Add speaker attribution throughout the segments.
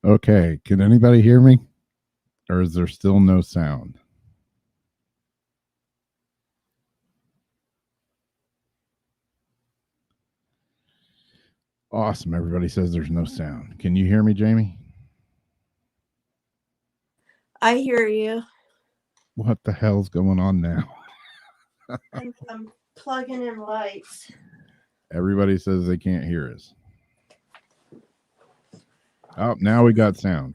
Speaker 1: Okay, can anybody hear me? Or is there still no sound? Awesome. Everybody says there's no sound. Can you hear me, Jamie?
Speaker 2: I hear you.
Speaker 1: What the hell's going on now?
Speaker 2: I'm plugging in lights.
Speaker 1: Everybody says they can't hear us. Oh, now we got sound.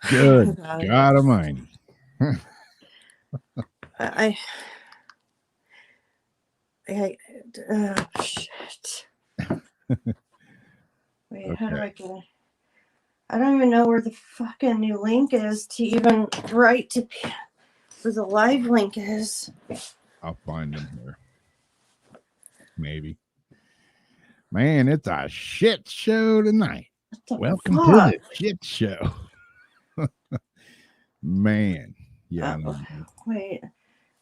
Speaker 1: Good. God almighty.
Speaker 2: Shit. Wait, okay. How do I get it? I don't even know where the fucking new link is to even write to where the live link is.
Speaker 1: I'll find them here. Maybe. Man, it's a shit show tonight. Welcome to the shit show. Man. Yeah.
Speaker 2: Wait.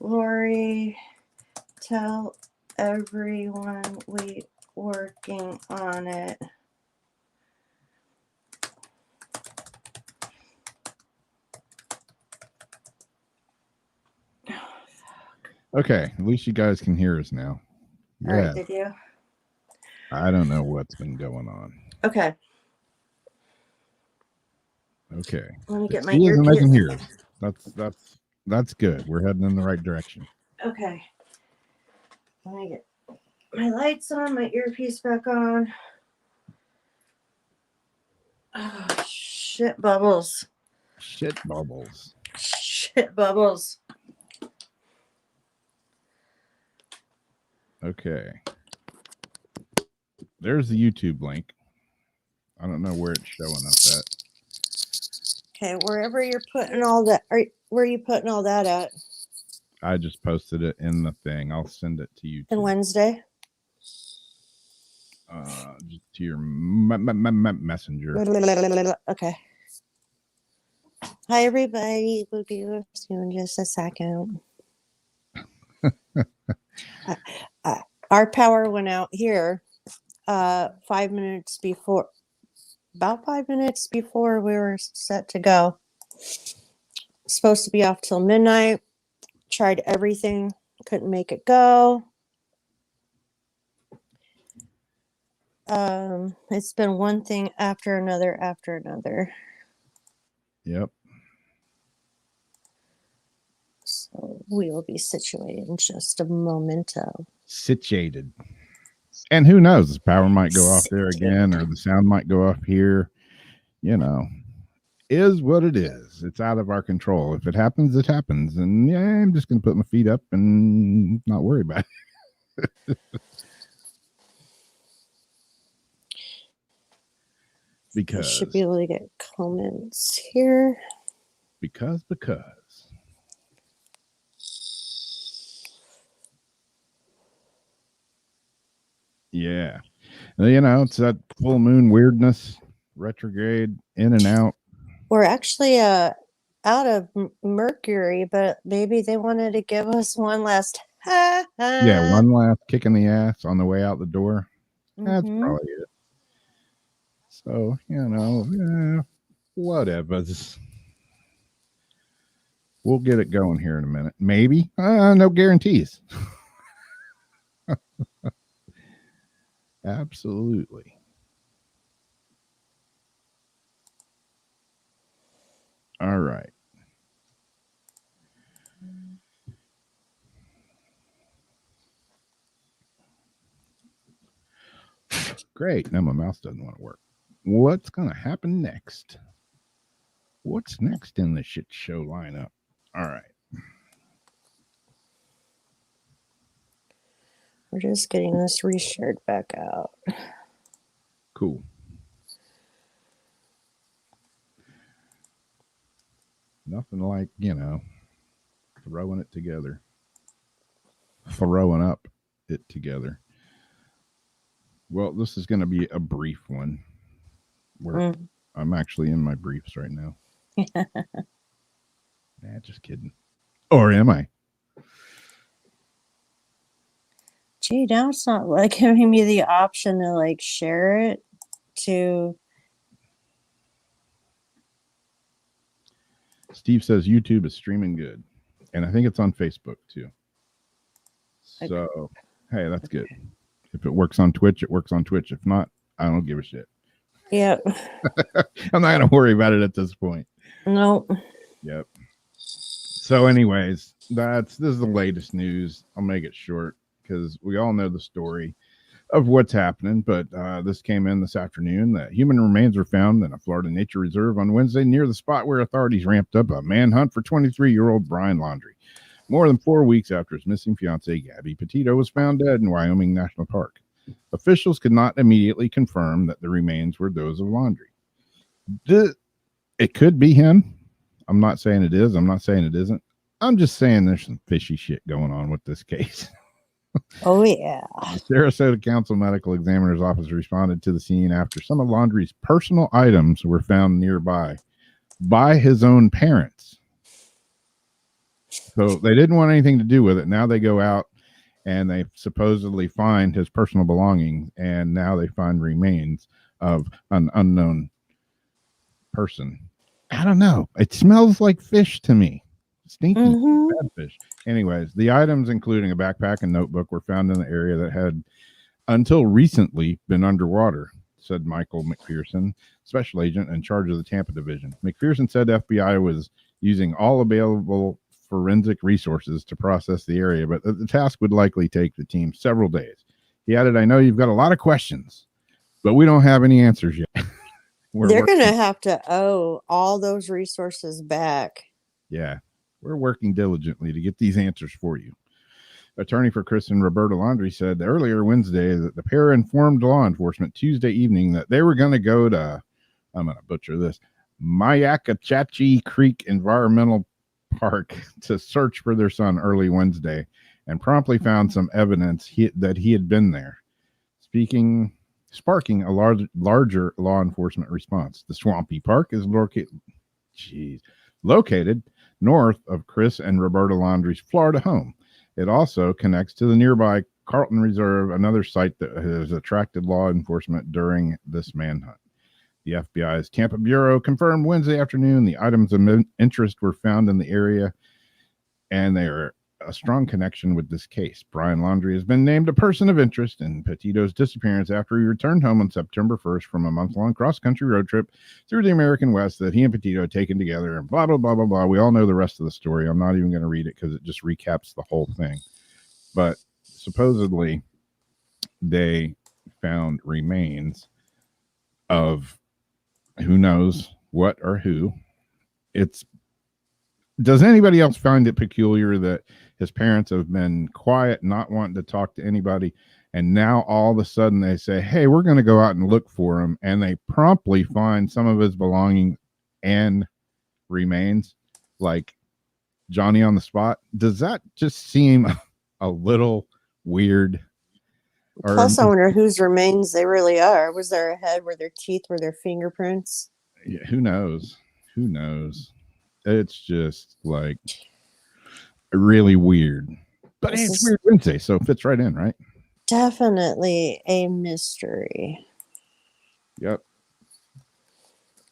Speaker 2: Lori, tell everyone we working on it.
Speaker 1: Okay, at least you guys can hear us now.
Speaker 2: All right, did you?
Speaker 1: I don't know what's been going on.
Speaker 2: Okay.
Speaker 1: Okay.
Speaker 2: Let me get my earpiece.
Speaker 1: I can hear us. That's good. We're heading in the right direction.
Speaker 2: Okay. Let me get my lights on, my earpiece back on. Oh, shit bubbles.
Speaker 1: Shit bubbles.
Speaker 2: Shit bubbles.
Speaker 1: Okay. There's the YouTube link. I don't know where it's showing up at.
Speaker 2: Okay, wherever you're putting all that, where are you putting all that at?
Speaker 1: I just posted it in the thing. I'll send it to you.
Speaker 2: And Wednesday?
Speaker 1: Just to your messenger.
Speaker 2: Okay. Hi, everybody. We'll be with you in just a second. Our power went out here 5 minutes before. About 5 minutes before we were set to go. Supposed to be off till midnight. Tried everything. Couldn't make it go. It's been one thing after another after another.
Speaker 1: Yep.
Speaker 2: So we will be situated in just a momento.
Speaker 1: Situated. And who knows? The power might go off there again, or the sound might go off here. You know, is what it is. It's out of our control. If it happens, it happens. And yeah, I'm just going to put my feet up and not worry about it. Because
Speaker 2: I should be able to get comments here.
Speaker 1: Because. Yeah. You know, it's that full moon weirdness, retrograde, in and out.
Speaker 2: We're actually out of Mercury, but maybe they wanted to give us one last
Speaker 1: yeah, one last kick in the ass on the way out the door. That's probably it. So, you know, whatever. We'll get it going here in a minute. Maybe. No guarantees. Absolutely. All right. Great. Now my mouse doesn't want to work. What's going to happen next? What's next in the shit show lineup? All right.
Speaker 2: We're just getting this reshared back out.
Speaker 1: Cool. Nothing like, throwing it together. Throwing up it together. Well, this is going to be a brief one. Where I'm actually in my briefs right now. Nah, just kidding. Or am I?
Speaker 2: Gee, now it's not like giving me the option to like share it to.
Speaker 1: Steve says YouTube is streaming good. And I think it's on Facebook too. So, okay. Hey, that's good. If it works on Twitch, it works on Twitch. If not, I don't give a shit.
Speaker 2: Yep.
Speaker 1: I'm not going to worry about it at this point.
Speaker 2: Nope.
Speaker 1: Yep. So, anyways, this is the latest news. I'll make it short because we all know the story of what's happening. But this came in this afternoon that human remains were found in a Florida nature reserve on Wednesday near the spot where authorities ramped up a manhunt for 23-year-old Brian Laundrie. More than 4 weeks after his missing fiancée, Gabby Petito, was found dead in Wyoming National Park. Officials could not immediately confirm that the remains were those of Laundrie. It could be him. I'm not saying it is. I'm not saying it isn't. I'm just saying there's some fishy shit going on with this case.
Speaker 2: Oh, yeah.
Speaker 1: The Sarasota Council Medical Examiner's Office responded to the scene after some of Laundrie's personal items were found nearby by his own parents. So they didn't want anything to do with it. Now they go out and they supposedly find his personal belongings, and now they find remains of an unknown person. I don't know. It smells like fish to me. Stinky bad fish. Anyways, the items, including a backpack and notebook, were found in the area that had until recently been underwater, said Michael McPherson, special agent in charge of the Tampa division. McPherson said FBI was using all available forensic resources to process the area, but the task would likely take the team several days. He added, I know you've got a lot of questions, but we don't have any answers yet.
Speaker 2: They're going to have to owe all those resources back.
Speaker 1: Yeah. We're working diligently to get these answers for you. Attorney for Chris and Roberta Laundrie said earlier Wednesday that the pair informed law enforcement Tuesday evening that they were going to go to, I'm going to butcher this, Mayacachachi Creek Environmental Park to search for their son early Wednesday, and promptly found some evidence that he had been there, sparking a larger law enforcement response. The Swampy Park is located north of Chris and Roberta Laundrie's Florida home. It also connects to the nearby Carlton Reserve, another site that has attracted law enforcement during this manhunt. The FBI's Tampa Bureau confirmed Wednesday afternoon the items of interest were found in the area, and they are a strong connection with this case. Brian Laundrie has been named a person of interest in Petito's disappearance after he returned home on September 1st from a month-long cross-country road trip through the American West that he and Petito had taken together, and blah, blah, blah, blah, blah. We all know the rest of the story. I'm not even going to read it because it just recaps the whole thing. But supposedly they found remains of who knows what or who. Does anybody else find it peculiar that his parents have been quiet, not wanting to talk to anybody, and now all of a sudden they say, hey, we're going to go out and look for him, and they promptly find some of his belongings and remains, like Johnny on the spot? Does that just seem a little weird?
Speaker 2: Plus, I wonder whose remains they really are. Was there a head? Were there teeth? Were there fingerprints?
Speaker 1: Yeah, who knows? Who knows? It's just like really weird. But it's Weird Wednesday, so it fits right in, right?
Speaker 2: Definitely a mystery.
Speaker 1: Yep.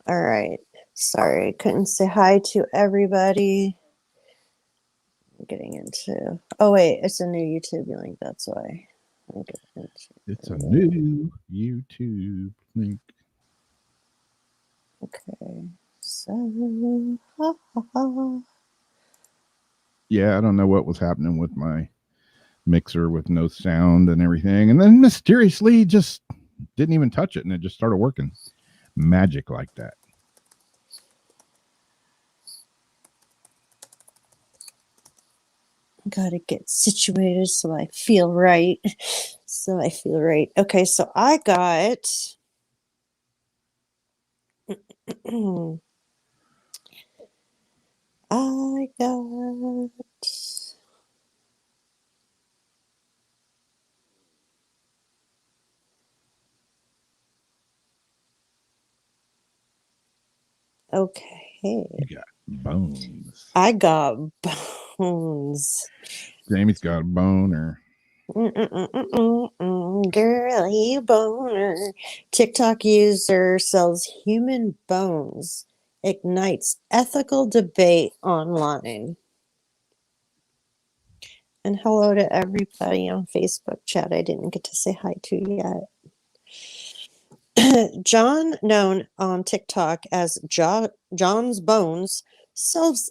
Speaker 2: All right. Sorry, I couldn't say hi to everybody. I'm getting into... Oh, wait. It's a new YouTube link. That's why.
Speaker 1: It's a new YouTube link.
Speaker 2: Okay. So,
Speaker 1: yeah, I don't know what was happening with my mixer with no sound and everything. And then mysteriously just didn't even touch it, and it just started working. Magic like that.
Speaker 2: Gotta get situated so I feel right. Okay, so I got... I got. Okay.
Speaker 1: You got bones.
Speaker 2: I got bones.
Speaker 1: Jamie's got a boner.
Speaker 2: Girly boner. TikTok user sells human bones, ignites ethical debate online. And hello to everybody on Facebook chat I didn't get to say hi to yet. John, known on TikTok as John's Bones, sells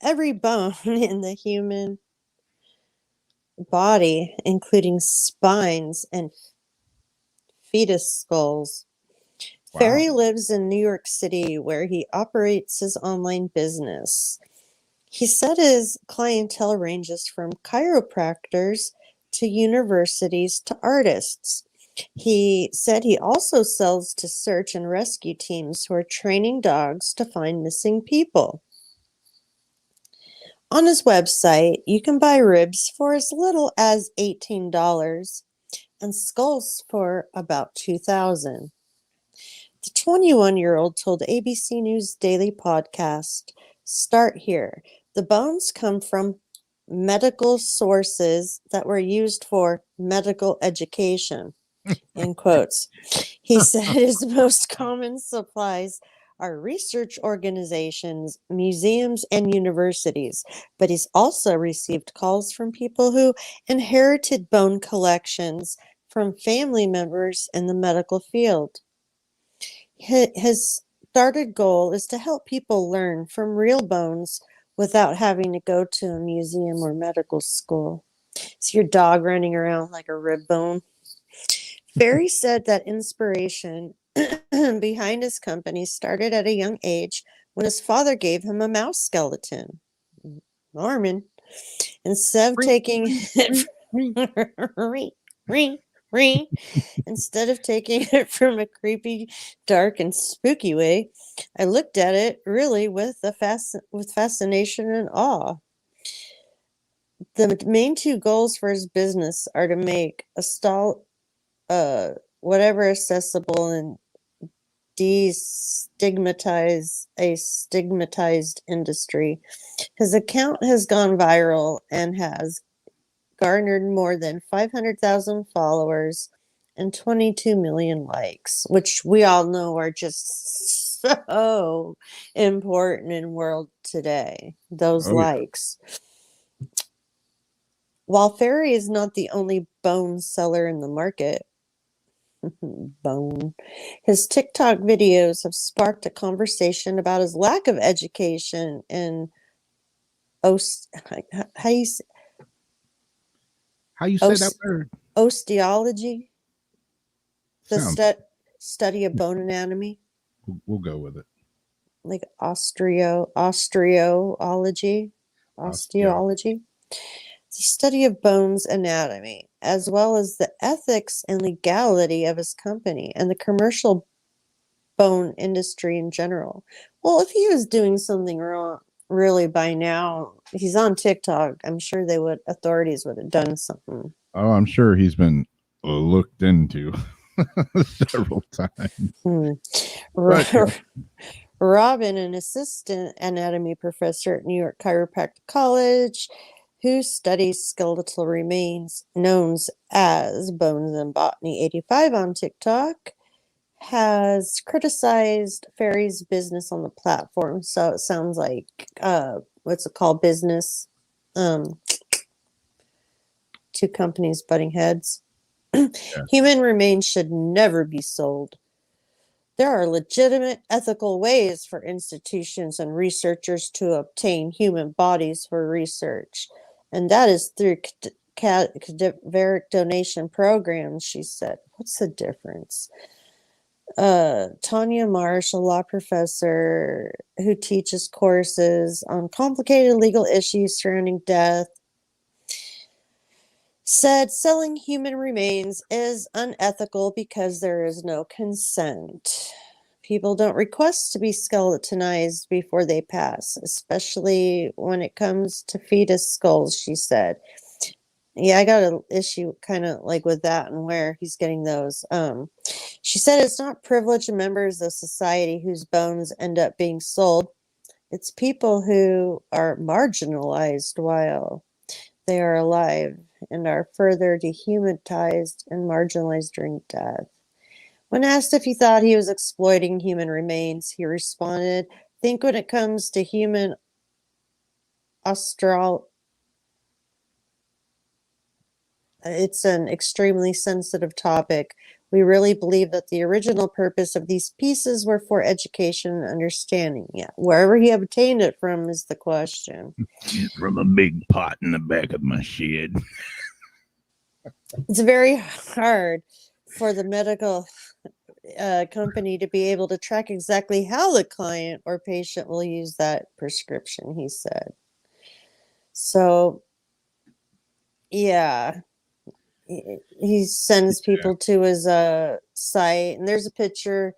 Speaker 2: every bone in the human body, including spines and fetus skulls.
Speaker 1: Wow.
Speaker 2: Ferry lives in New York City, where he operates his online business. He said his clientele ranges from chiropractors to universities to artists. He said he also sells to search and rescue teams who are training dogs to find missing people. On his website, you can buy ribs for as little as $18 and skulls for about $2,000. The 21-year-old told ABC News Daily Podcast, "Start here. The bones come from medical sources that were used for medical education," in quotes. He said his most common supplies are research organizations, museums, and universities, but he's also received calls from people who inherited bone collections from family members in the medical field. His started goal is to help people learn from real bones without having to go to a museum or medical school. Is your dog running around like a rib bone? Ferry said that inspiration behind his company started at a young age when his father gave him a mouse skeleton. Norman, instead of taking it instead of taking it from a creepy, dark, and spooky way, I looked at it really with fascination and awe. The main two goals for his business are to make whatever accessible and destigmatize a stigmatized industry. His account has gone viral and has garnered more than 500,000 followers and 22 million likes, which we all know are just so important in world today, those likes. While Ferry is not the only bone seller in the market, bone, his TikTok videos have sparked a conversation about his lack of education in how you say
Speaker 1: that word?
Speaker 2: Osteology, the study of
Speaker 1: Yeah.
Speaker 2: bone anatomy.
Speaker 1: We'll go with it.
Speaker 2: Like osteology, the study of bones anatomy, as well as the ethics and legality of his company and the commercial bone industry in general. Well, if he was doing something wrong, really by now, he's on TikTok. I'm sure authorities would have done something.
Speaker 1: Oh, I'm sure he's been looked into several times.
Speaker 2: Robin, an assistant anatomy professor at New York Chiropractic College, who studies skeletal remains, known as Bones and Botany 85 on TikTok, has criticized Ferry's business on the platform. So it sounds like what's it called? Business. Two companies butting heads. Yeah. Human remains should never be sold. There are legitimate ethical ways for institutions and researchers to obtain human bodies for research, and that is through cadaveric donation programs, she said. What's the difference? Tanya Marsh, a law professor who teaches courses on complicated legal issues surrounding death, said selling human remains is unethical because there is no consent. People don't request to be skeletonized before they pass, especially when it comes to fetus skulls, she said. Yeah, I got an issue kind of like with that and where he's getting those. She said it's not privileged members of society whose bones end up being sold. It's people who are marginalized while they are alive and are further dehumanized and marginalized during death. When asked if he thought he was exploiting human remains, he responded, I think when it comes to human astrology, it's an extremely sensitive topic. We really believe that the original purpose of these pieces were for education and understanding. Yeah, wherever he obtained it from is the question.
Speaker 1: From a big pot in the back of my shed.
Speaker 2: It's very hard for the medical company to be able to track exactly how the client or patient will use that prescription, he said. So, yeah. He sends people to his site, and there's a picture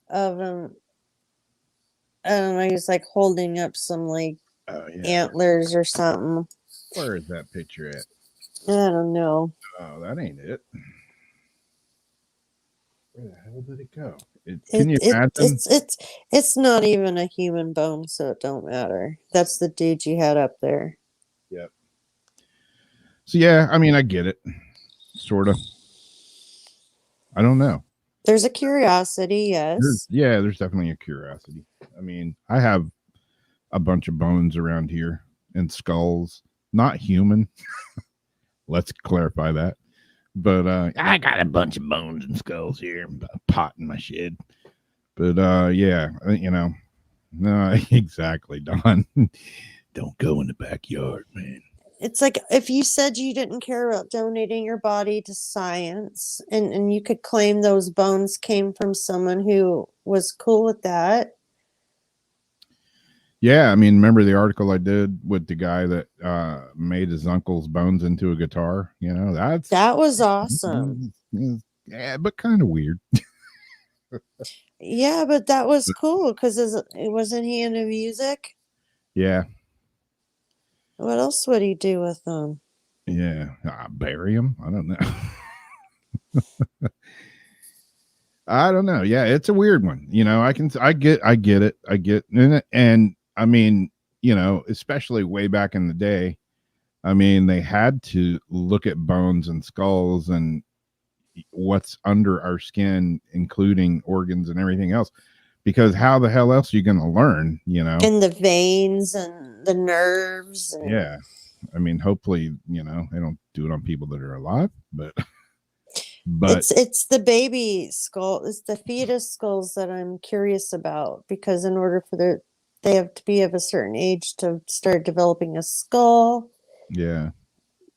Speaker 2: of him. I don't know. He's like holding up some like antlers or something.
Speaker 1: Where is that picture at?
Speaker 2: I don't know.
Speaker 1: Oh, that ain't it. Where the hell did it go?
Speaker 2: Can you imagine? It's not even a human bone, so it don't matter. That's the dude you had up there.
Speaker 1: Yep. So yeah, I mean, I get it. Sort of. I don't know.
Speaker 2: There's a curiosity, yes.
Speaker 1: There's definitely a curiosity. I mean, I have a bunch of bones around here and skulls, not human. Let's clarify that. But I got a bunch of bones and skulls here, a pot in my shed. But yeah, you know, no, exactly, Don. Don't go in the backyard, man.
Speaker 2: It's like if you said you didn't care about donating your body to science and you could claim those bones came from someone who was cool with that.
Speaker 1: Yeah, I mean, remember the article I did with the guy that made his uncle's bones into a guitar? You know, that
Speaker 2: was awesome.
Speaker 1: Yeah, but kind of weird.
Speaker 2: Yeah, but that was cool because wasn't he into music?
Speaker 1: Yeah.
Speaker 2: What else would he do with them?
Speaker 1: Yeah, bury him. I don't know. I don't know. Yeah, it's a weird one. You know, I get it. And I mean, you know, especially way back in the day, I mean, they had to look at bones and skulls and what's under our skin, including organs and everything else. Because how the hell else are you going to learn, you know?
Speaker 2: And the veins and the nerves. And...
Speaker 1: Yeah. I mean, hopefully, you know, they don't do it on people that are alive, but
Speaker 2: it's the baby skull, it's the fetus skulls that I'm curious about, because in order for they have to be of a certain age to start developing a skull.
Speaker 1: Yeah.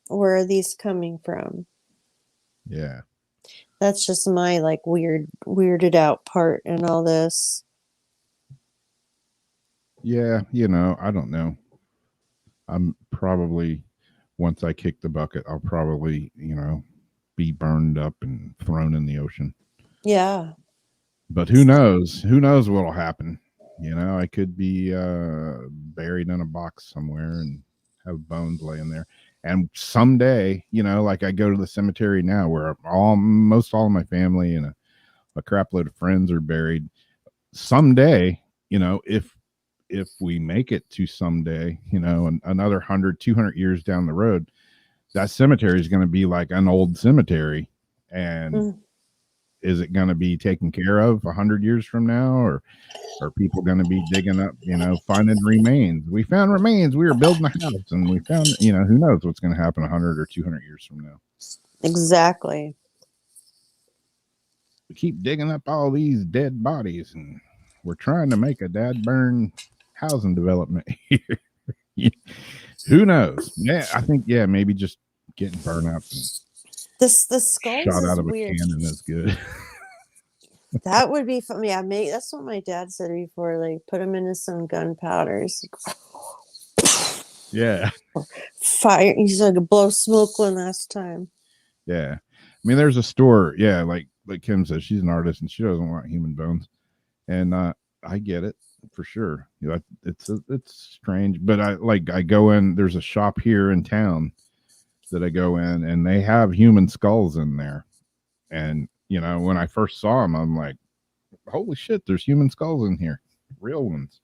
Speaker 2: Where are these coming from?
Speaker 1: Yeah.
Speaker 2: That's just my like weirded out part in all this.
Speaker 1: Yeah, you know, I don't know. I'm probably, once I kick the bucket, I'll probably, you know, be burned up and thrown in the ocean.
Speaker 2: Yeah.
Speaker 1: But who knows? Who knows what'll happen? You know, I could be buried in a box somewhere and have bones laying there. And someday, you know, like I go to the cemetery now where almost all of my family and a crap load of friends are buried. Someday, you know, if we make it to someday, you know, another 100, 200 years down the road, that cemetery is going to be like an old cemetery. And is it going to be taken care of 100 years from now, or are people going to be digging up, you know, finding remains? We found remains. We were building a house and we found, you know, who knows what's going to happen 100 or 200 years from now.
Speaker 2: Exactly.
Speaker 1: We keep digging up all these dead bodies and we're trying to make a dad burn housing development here. Who knows? Yeah, I think, yeah, maybe just getting burned up and
Speaker 2: the skulls
Speaker 1: shot out of
Speaker 2: weird.
Speaker 1: A cannon is good.
Speaker 2: That would be fun. Yeah, that's what my dad said before. Like, put them into some gunpowders.
Speaker 1: Yeah.
Speaker 2: Fire. He said to blow smoke one last time.
Speaker 1: Yeah. I mean, there's a store. Yeah, like Kim says, she's an artist and she doesn't want human bones. And I get it for sure. You know, it's strange, but I go in. There's a shop here in town that I go in, and they have human skulls in there. And you know, when I first saw them, I'm like, holy shit, there's human skulls in here, real ones.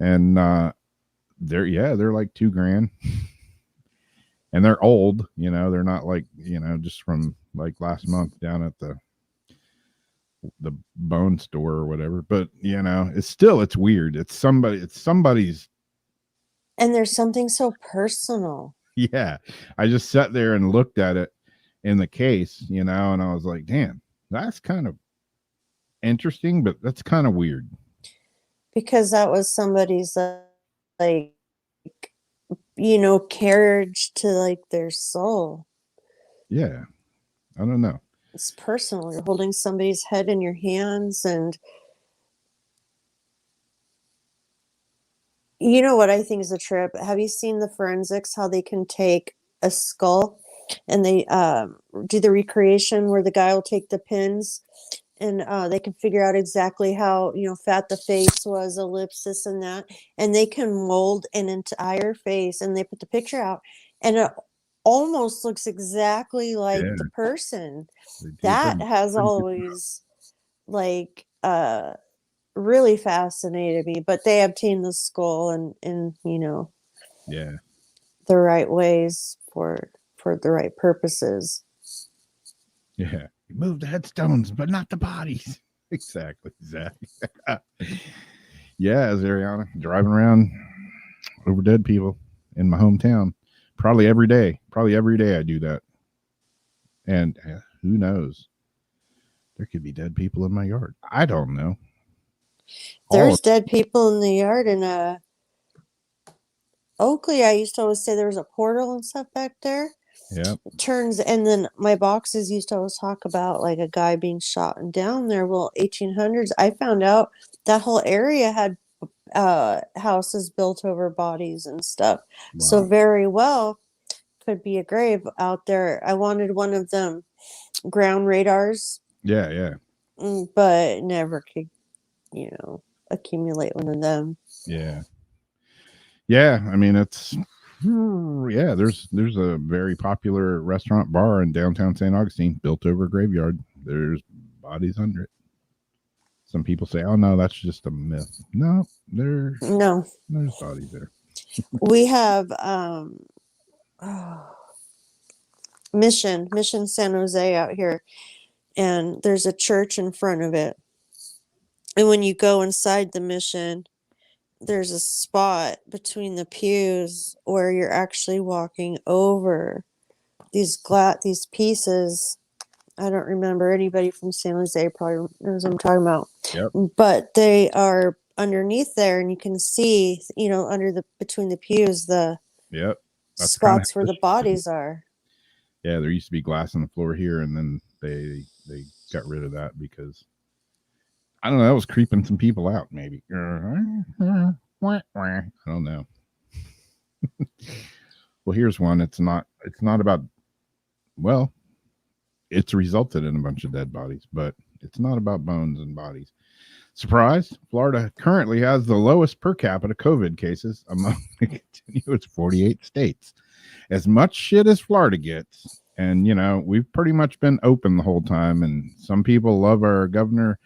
Speaker 1: And they're like $2,000. And they're old, you know, they're not like, you know, just from like last month down at the bone store or whatever. But you know, it's weird. It's somebody's.
Speaker 2: And there's something so personal.
Speaker 1: Yeah, I just sat there and looked at it in the case, you know, and I was like, damn, that's kind of interesting, but that's kind of weird.
Speaker 2: Because that was somebody's like, you know, carriage to like their soul.
Speaker 1: Yeah, I don't know.
Speaker 2: It's personal. You're holding somebody's head in your hands. And you know what I think is a trip? Have you seen the forensics, how they can take a skull and they do the recreation where the guy will take the pins and they can figure out exactly how, you know, fat the face was, the lips, this and that. And they can mold an entire face, and they put the picture out, and it almost looks exactly like
Speaker 1: Yeah,
Speaker 2: the person.
Speaker 1: pretty,
Speaker 2: That has
Speaker 1: pretty good.
Speaker 2: always like really fascinated me. But they obtained the skull and you know,
Speaker 1: Yeah,
Speaker 2: the right ways for the right purposes.
Speaker 1: yeah. You move the headstones, but not the bodies. Exactly. Yeah, as Ariana driving around over dead people in my hometown, probably every day. Probably every day I do that. And who knows? There could be dead people in my yard. I don't know.
Speaker 2: There's dead people in the yard in Oakley. I used to always say there was a portal and stuff back there.
Speaker 1: Yeah.
Speaker 2: Turns, and then my boxes used to always talk about like a guy being shot and down there. Well, 1800s, I found out that whole area had houses built over bodies and stuff.
Speaker 1: Wow.
Speaker 2: So very well could be a grave out there. I wanted one of them ground radars,
Speaker 1: Yeah, yeah.
Speaker 2: but never could, you know, accumulate one of them.
Speaker 1: Yeah. Yeah, I mean it's yeah, there's a very popular restaurant bar in downtown St. Augustine built over a graveyard. There's bodies under it. Some people say, "Oh no, that's just a myth." No, there's bodies there.
Speaker 2: We have Mission San Jose out here, and there's a church in front of it. And when you go inside the Mission, there's a spot between the pews where you're actually walking over these pieces. I don't remember. Anybody from San Jose probably knows what I'm talking about.
Speaker 1: Yep.
Speaker 2: But they are underneath there, and you can see, you know, between the pews, the
Speaker 1: Yep. That's
Speaker 2: spots where the bodies are.
Speaker 1: Yeah, there used to be glass on the floor here, and then they got rid of that because I don't know, that was creeping some people out. Maybe I don't know. Well, here's one. It's not about. Well, it's resulted in a bunch of dead bodies, but it's not about bones and bodies. Surprise! Florida currently has the lowest per capita COVID cases among the continuous 48 states. As much shit as Florida gets, and you know, we've pretty much been open the whole time, and some people love our governor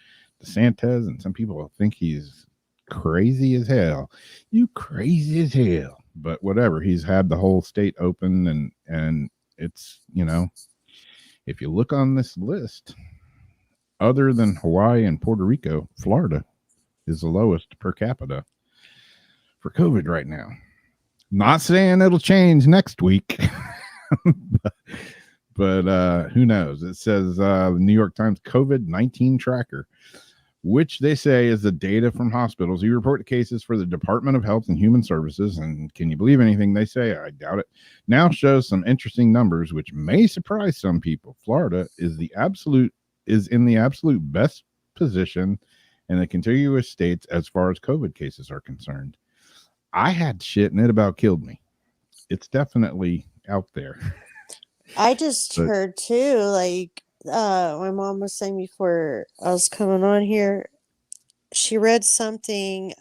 Speaker 1: DeSantis, and some people think he's crazy as hell. You crazy as hell. But whatever, he's had the whole state open, and it's, you know, if you look on this list, other than Hawaii and Puerto Rico, Florida is the lowest per capita for COVID right now. Not saying it'll change next week, but who knows? It says the New York Times COVID-19 tracker, which they say is the data from hospitals who report cases for the Department of Health and Human Services. And can you believe anything they say? I doubt it. Now shows some interesting numbers, which may surprise some people. Florida is in the absolute best position in the contiguous states as far as COVID cases are concerned. I had shit and it about killed me. It's definitely out there.
Speaker 2: I just heard too, like my mom was saying before I was coming on here, she read something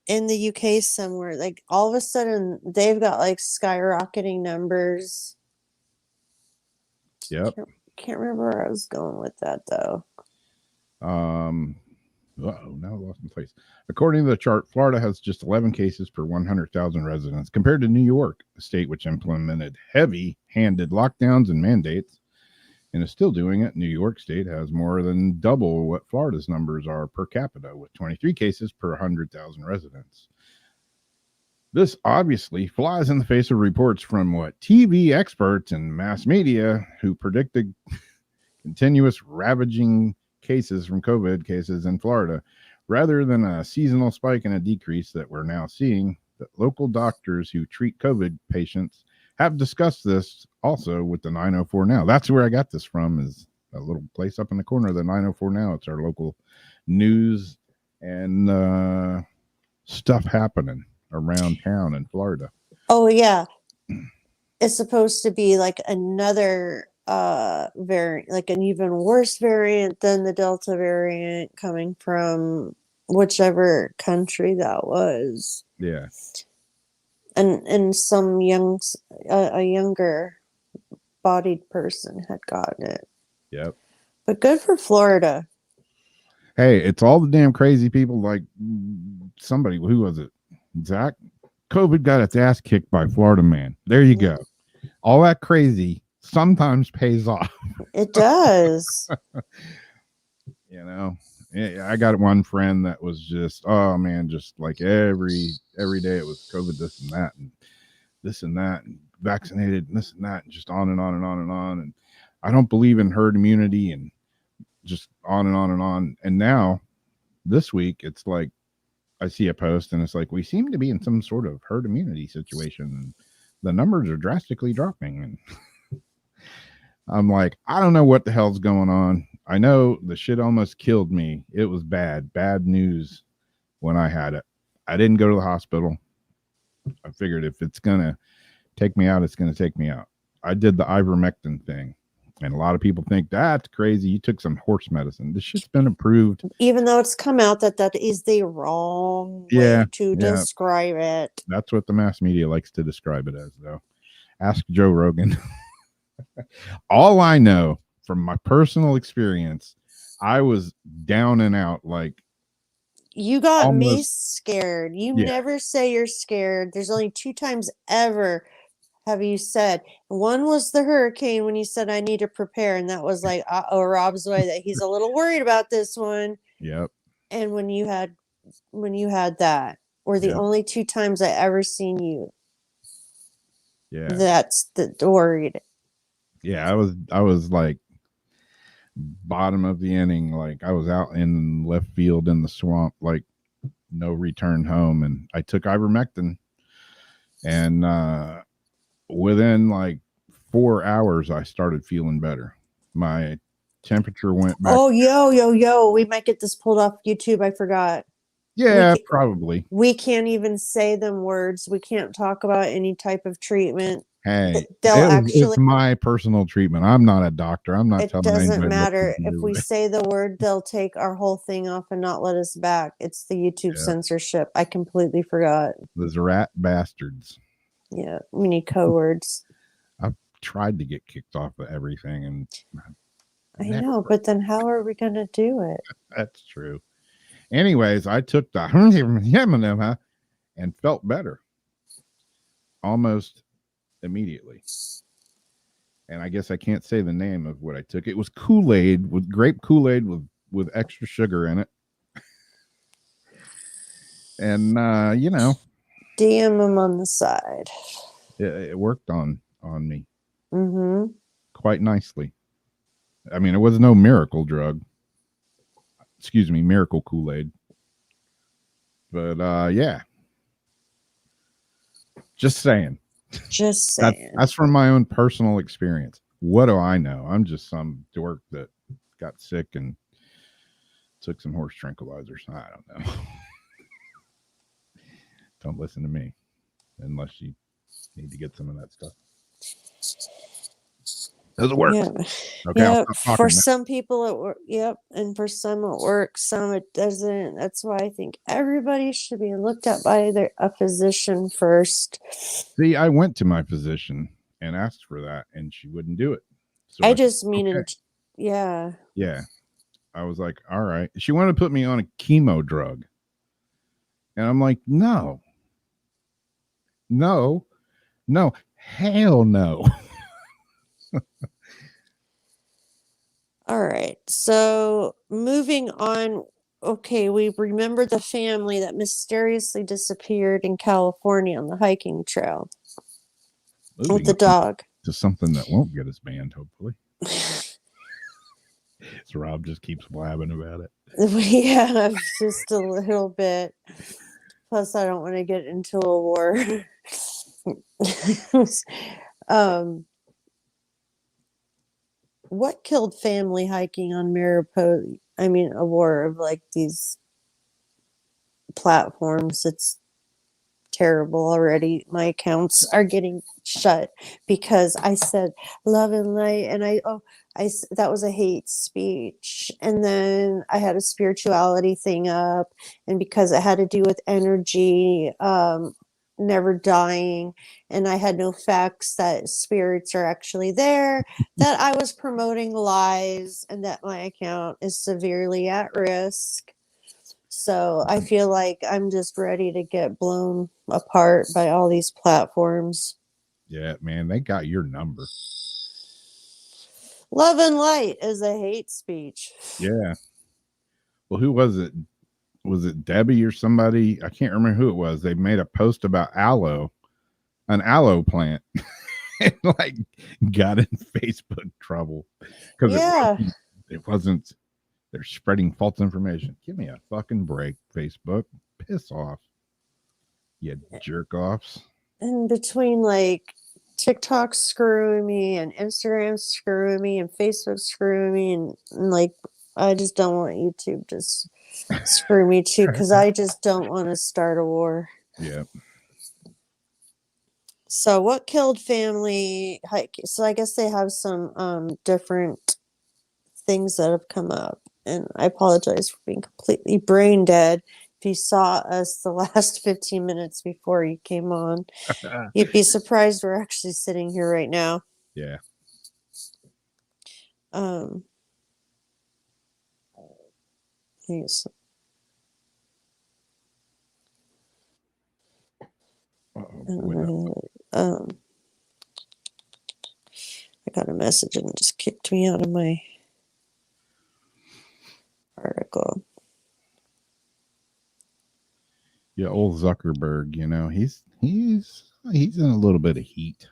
Speaker 2: in the UK somewhere. Like all of a sudden they've got like skyrocketing numbers.
Speaker 1: Yep.
Speaker 2: Can't remember where I was going with that though.
Speaker 1: Now I lost my place. According to the chart, Florida has just 11 cases per 100,000 residents, compared to New York, a state which implemented heavy-handed lockdowns and mandates, and is still doing it. New York State has more than double what Florida's numbers are per capita, with 23 cases per 100,000 residents. This obviously flies in the face of reports from what TV experts and mass media who predicted continuous ravaging cases from COVID cases in Florida, rather than a seasonal spike and a decrease that we're now seeing. That local doctors who treat COVID patients have discussed this also with the 904 Now. That's where I got this from, is a little place up in the corner of the 904 Now. It's our local news and stuff happening around town in Florida.
Speaker 2: Oh yeah. It's supposed to be like another variant, like an even worse variant than the Delta variant coming from whichever country that was.
Speaker 1: Yeah.
Speaker 2: And some a younger bodied person had gotten it.
Speaker 1: Yep.
Speaker 2: But good for Florida.
Speaker 1: Hey, it's all the damn crazy people like somebody, who was it? Zach? COVID got its ass kicked by Florida man. There you go. All that crazy sometimes pays off.
Speaker 2: It does.
Speaker 1: You know, yeah, I got one friend that was just, oh man, just like every day it was COVID, this and that, and this and that, and vaccinated, and this and that, and just on and on and on and on. And I don't believe in herd immunity, and just on and on and on. And now this week, it's like I see a post and it's like, we seem to be in some sort of herd immunity situation. And the numbers are drastically dropping. And I'm like, I don't know what the hell's going on. I know the shit almost killed me. It was bad news when I had it. I didn't go to the hospital. I figured if it's going to take me out, it's going to take me out. I did the ivermectin thing. And a lot of people think that's crazy. You took some horse medicine. This shit's been approved.
Speaker 2: Even though it's come out that is the wrong way to describe it.
Speaker 1: That's what the mass media likes to describe it as, though. Ask Joe Rogan. All I know from my personal experience, I was down and out. Like,
Speaker 2: you got me scared. You never say you're scared. There's only 2 times ever have you said. One was the hurricane when you said I need to prepare, and that was like Rob's way that he's a little worried about this one.
Speaker 1: Yep.
Speaker 2: And when you had that were the only 2 times I ever seen you.
Speaker 1: Yeah.
Speaker 2: That's the worried.
Speaker 1: Yeah, I was like bottom of the inning. Like I was out in left field in the swamp, like no return home. And I took ivermectin, and within like 4 hours, I started feeling better. My temperature went back.
Speaker 2: Oh, yo. We might get this pulled off YouTube. I forgot.
Speaker 1: Yeah, probably.
Speaker 2: We can't even say them words. We can't talk about any type of treatment.
Speaker 1: Hey, it's my personal treatment. I'm not a doctor. I'm not telling anybody.
Speaker 2: It doesn't matter. If we say the word, they'll take our whole thing off and not let us back. It's the YouTube censorship. I completely forgot.
Speaker 1: Those rat bastards.
Speaker 2: Yeah, we need code words.
Speaker 1: I've tried to get kicked off of everything, and
Speaker 2: I know, but then how are we going to do it?
Speaker 1: That's true. Anyways, I took the and felt better almost immediately. And I guess I can't say the name of what I took. It was Kool-Aid, with grape Kool-Aid with extra sugar in it. And you know,
Speaker 2: DM them on the side.
Speaker 1: It worked on me.
Speaker 2: Mm-hmm.
Speaker 1: Quite nicely. I mean, it was no miracle drug. Excuse me, miracle Kool-Aid. But yeah. Just saying. That's from my own personal experience. What do I know? I'm just some dork that got sick and took some horse tranquilizers. I don't know. Don't listen to me unless you need to get some of that stuff. Does it work?
Speaker 2: Yeah.
Speaker 1: Okay, I'll
Speaker 2: Yep.
Speaker 1: stop
Speaker 2: For
Speaker 1: talking now.
Speaker 2: some people it works. Yep. And for some it works, some it doesn't. That's why I think everybody should be looked at by a physician first.
Speaker 1: See, I went to my physician and asked for that, and she wouldn't do it. So
Speaker 2: I
Speaker 1: said,
Speaker 2: just mean,
Speaker 1: okay.
Speaker 2: yeah.
Speaker 1: Yeah. I was like, all right. She wanted to put me on a chemo drug. And I'm like, no, no, no, hell no.
Speaker 2: All right. So moving on. Okay, we remember the family that mysteriously disappeared in California on the hiking trail with the dog.
Speaker 1: To something that won't get us banned, hopefully. So Rob just keeps blabbing about it.
Speaker 2: Yeah, just a little bit. Plus, I don't want to get into a war. um, what killed family hiking on Mariposa? I mean, a war of like these platforms. It's terrible already. My accounts are getting shut because I said love and light, and that was a hate speech, and then I had a spirituality thing up, and because it had to do with energy, never dying, and I had no facts that spirits are actually there, that I was promoting lies, and that my account is severely at risk. So I feel like I'm just ready to get blown apart by all these platforms.
Speaker 1: Yeah, man, they got your number.
Speaker 2: Love and light is a hate speech.
Speaker 1: Yeah. Well, who was it? Was it Debbie or somebody? I can't remember who it was. They made a post about an aloe plant, and like got in Facebook trouble because
Speaker 2: Yeah.
Speaker 1: it wasn't. They're spreading false information. Give me a fucking break, Facebook. Piss off, you jerk offs.
Speaker 2: And between like TikTok screwing me and Instagram screwing me and Facebook screwing me and like I just don't want YouTube just screw me too because I just don't want to start a war.
Speaker 1: Yeah.
Speaker 2: So what killed family hike? So I guess they have some different things that have come up, and I apologize for being completely brain dead. If you saw us the last 15 minutes before you came on, you'd be surprised we're actually sitting here right now.
Speaker 1: Yeah.
Speaker 2: Yes. I got a message and it just kicked me out of my article.
Speaker 1: Yeah, old Zuckerberg, he's in a little bit of heat.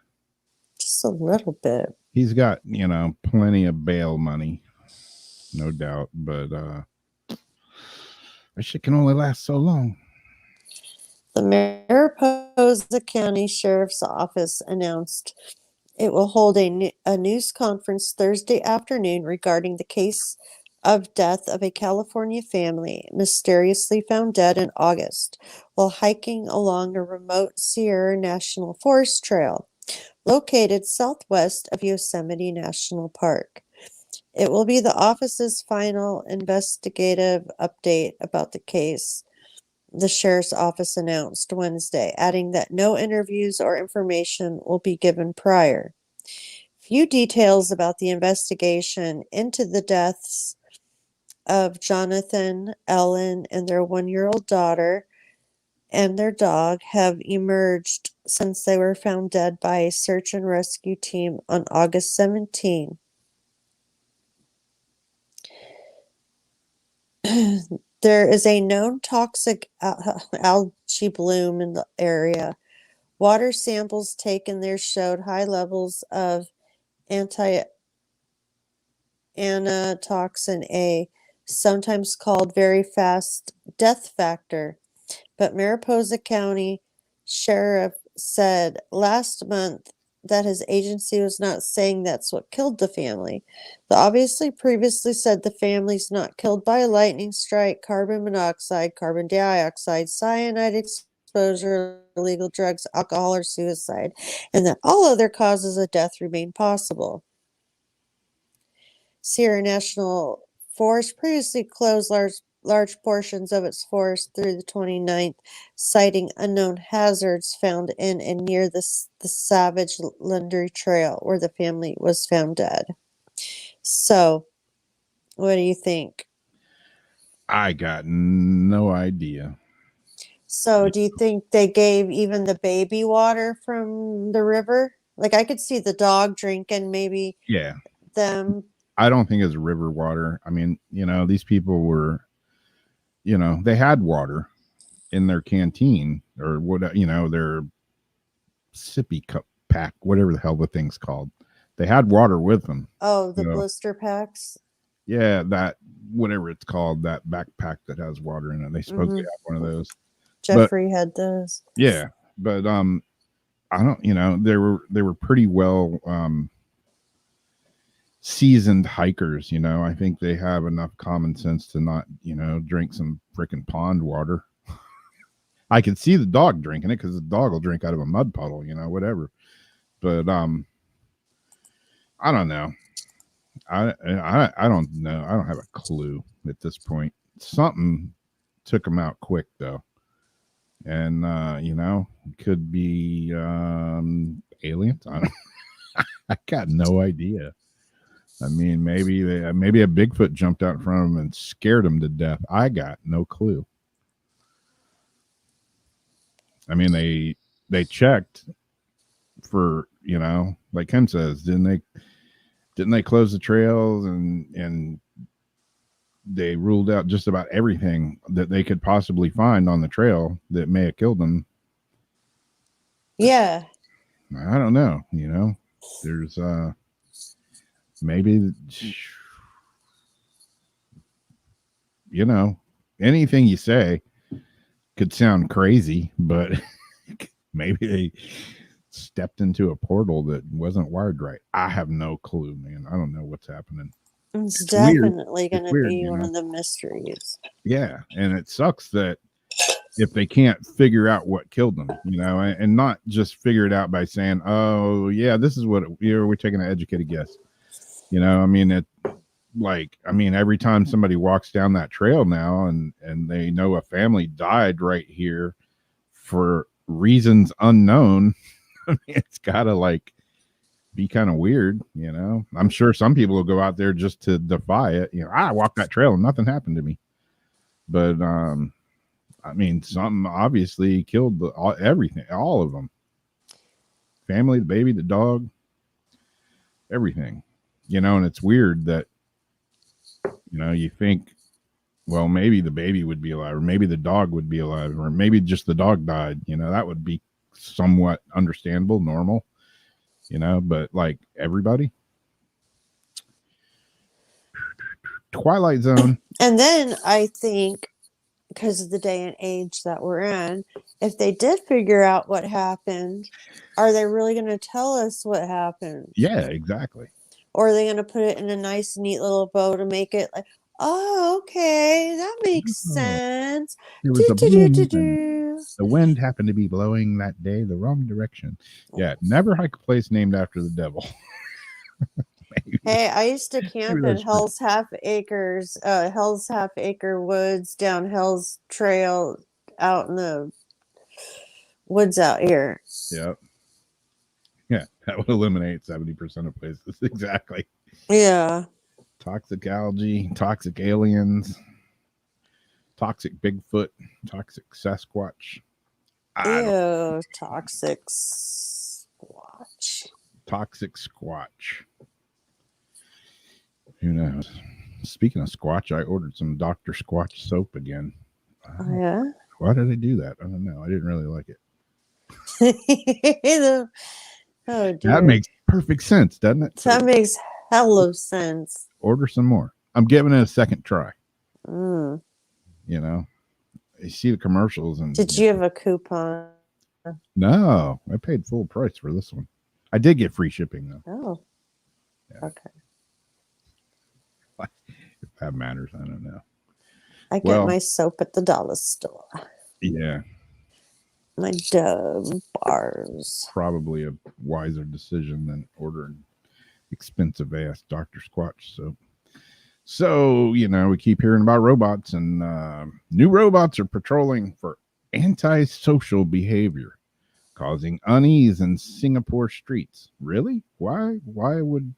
Speaker 2: Just a little bit.
Speaker 1: He's got, plenty of bail money, no doubt, but that shit can only last so long.
Speaker 2: The Mariposa County Sheriff's Office announced it will hold a news conference Thursday afternoon regarding the case of death of a California family mysteriously found dead in August while hiking along a remote Sierra National Forest trail located southwest of Yosemite National Park. It will be the office's final investigative update about the case, the sheriff's office announced Wednesday, adding that no interviews or information will be given prior. Few details about the investigation into the deaths of Jonathan, Ellen, and their 1-year-old daughter and their dog have emerged since they were found dead by a search and rescue team on August 17. There is a known toxic algae bloom in the area. Water samples taken there showed high levels of anatoxin A, sometimes called very fast death factor. But Mariposa County Sheriff said last month that his agency was not saying that's what killed the family. The obviously previously said the family's not killed by a lightning strike, carbon monoxide, carbon dioxide, cyanide exposure, illegal drugs, alcohol, or suicide, and that all other causes of death remain possible. Sierra National Forest previously closed large portions of its forest through the 29th, citing unknown hazards found in and near the Savage Landry Trail, where the family was found dead. So, what do you think?
Speaker 1: I got no idea.
Speaker 2: So, do you think they gave even the baby water from the river? Like, I could see the dog drinking maybe
Speaker 1: Yeah.
Speaker 2: them.
Speaker 1: I don't think it's river water. I mean, these people were, they had water in their canteen or what, their sippy cup pack, whatever the hell the thing's called. They had water with them.
Speaker 2: Oh, the blister packs.
Speaker 1: Yeah, that whatever it's called, that backpack that has water in it. They supposedly have one of those.
Speaker 2: Jeffrey had those.
Speaker 1: Yeah, but I don't. They were pretty well seasoned hikers. I think they have enough common sense to not drink some freaking pond water. I can see the dog drinking it because the dog will drink out of a mud puddle. Whatever. But I don't know. I don't know. I don't have a clue at this point. Something took them out quick though, and could be aliens. I got no idea. I mean, maybe a Bigfoot jumped out in front of them and scared them to death. I got no clue. I mean, they checked for like Kim says, didn't they close the trails and they ruled out just about everything that they could possibly find on the trail that may have killed them.
Speaker 2: Yeah.
Speaker 1: I don't know. There's maybe anything you say could sound crazy, but maybe they stepped into a portal that wasn't wired right. I have no clue, man. I don't know what's happening.
Speaker 2: It's definitely going to be one of the mysteries.
Speaker 1: Yeah, and it sucks that if they can't figure out what killed them, and not just figure it out by saying, "Oh, yeah, this is what we're taking an educated guess." I mean, every time somebody walks down that trail now, and they know a family died right here for reasons unknown, I mean, it's gotta be kind of weird, I'm sure some people will go out there just to defy it. I walked that trail and nothing happened to me. But I mean, something obviously killed everything, all of them. Family, the baby, the dog, everything. And it's weird that you think, well, maybe the baby would be alive, or maybe the dog would be alive, or maybe just the dog died. That would be somewhat understandable, normal. But everybody. Twilight Zone.
Speaker 2: And then I think, because of the day and age that we're in, if they did figure out what happened, are they really going to tell us what happened?
Speaker 1: Yeah, exactly.
Speaker 2: Or are they going to put it in a nice, neat little bow to make it like, oh, okay, that makes sense.
Speaker 1: It was the wind happened to be blowing that day the wrong direction. Yeah, never hike a place named after the devil.
Speaker 2: Hey, I used to camp in Hell's Half Acre Woods down Hell's Trail out in the woods out here.
Speaker 1: Yep. Yeah, that would eliminate 70% of places. Exactly.
Speaker 2: Yeah.
Speaker 1: Toxic algae, toxic aliens, toxic Bigfoot, toxic Sasquatch.
Speaker 2: Ew, toxic Squatch.
Speaker 1: Toxic Squatch. Who knows? Speaking of Squatch, I ordered some Dr. Squatch soap again.
Speaker 2: Oh, yeah?
Speaker 1: Why did I do that? I don't know. I didn't really like it.
Speaker 2: Oh, dear.
Speaker 1: That makes perfect sense, doesn't it?
Speaker 2: That makes hell of sense.
Speaker 1: Order some more. I'm giving it a second try.
Speaker 2: Mm.
Speaker 1: You see the commercials. And
Speaker 2: did you have a coupon?
Speaker 1: No, I paid full price for this one. I did get free shipping though.
Speaker 2: Oh, yeah. Okay.
Speaker 1: If that matters, I don't know.
Speaker 2: I get my soap at the dollar store.
Speaker 1: Yeah.
Speaker 2: My Dove bars.
Speaker 1: Probably a wiser decision than ordering expensive ass Dr. Squatch soap. So, we keep hearing about robots, and new robots are patrolling for antisocial behavior, causing unease in Singapore streets. Really? Why? Why would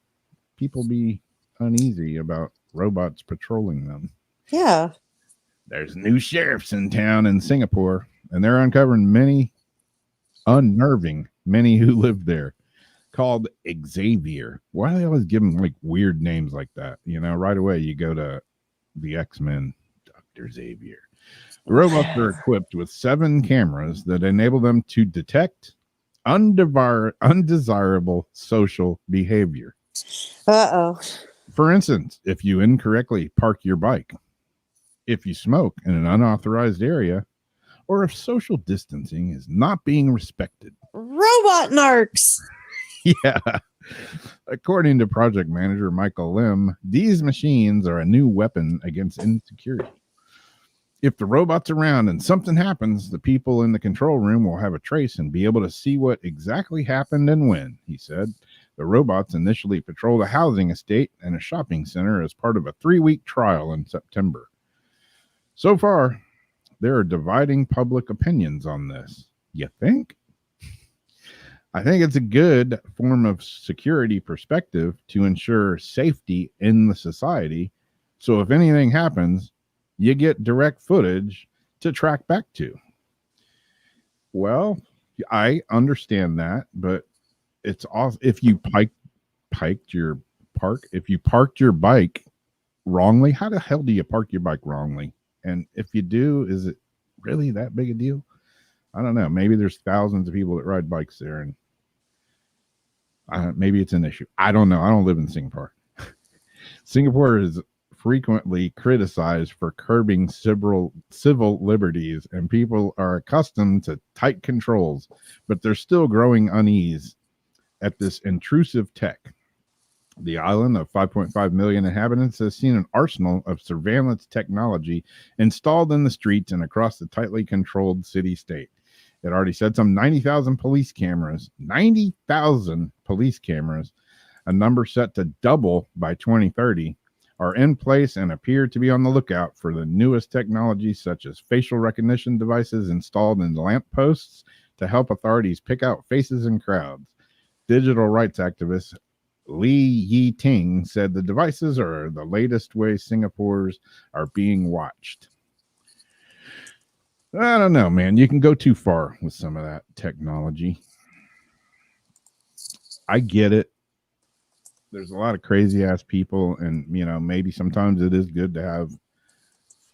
Speaker 1: people be uneasy about robots patrolling them?
Speaker 2: Yeah.
Speaker 1: There's new sheriffs in town in Singapore, and they're unnerving many who live there, called Xavier. Why do they always give them like weird names like that? Right away you go to the X-Men, Dr. Xavier. The robots are equipped with 7 cameras that enable them to detect undesirable social behavior.
Speaker 2: Uh-oh.
Speaker 1: For instance, if you incorrectly park your bike, if you smoke in an unauthorized area, or if social distancing is not being respected.
Speaker 2: Robot narcs.
Speaker 1: Yeah. According to project manager Michael Lim, these machines are a new weapon against insecurity. If the robot's around and something happens, the people in the control room will have a trace and be able to see what exactly happened and when, he said. The robots initially patrolled a housing estate and a shopping center as part of a 3-week trial in September. So far, there are dividing public opinions on this. You think? I think it's a good form of security perspective to ensure safety in the society. So if anything happens, you get direct footage to track back to. Well, I understand that, but it's off if you parked your bike wrongly. How the hell do you park your bike wrongly? And if you do, is it really that big a deal? I don't know. Maybe there's thousands of people that ride bikes there, and maybe it's an issue. I don't know. I don't live in Singapore. Singapore is frequently criticized for curbing civil liberties, and people are accustomed to tight controls, but there's still growing unease at this intrusive tech. The island of 5.5 million inhabitants has seen an arsenal of surveillance technology installed in the streets and across the tightly controlled city-state. It already said some 90,000 police cameras, a number set to double by 2030, are in place and appear to be on the lookout for the newest technologies such as facial recognition devices installed in lampposts to help authorities pick out faces in crowds. Digital rights activist Lee Yi Ting said the devices are the latest way Singapore's are being watched. I don't know, man. You can go too far with some of that technology. I get it. There's a lot of crazy ass people, and maybe sometimes it is good to have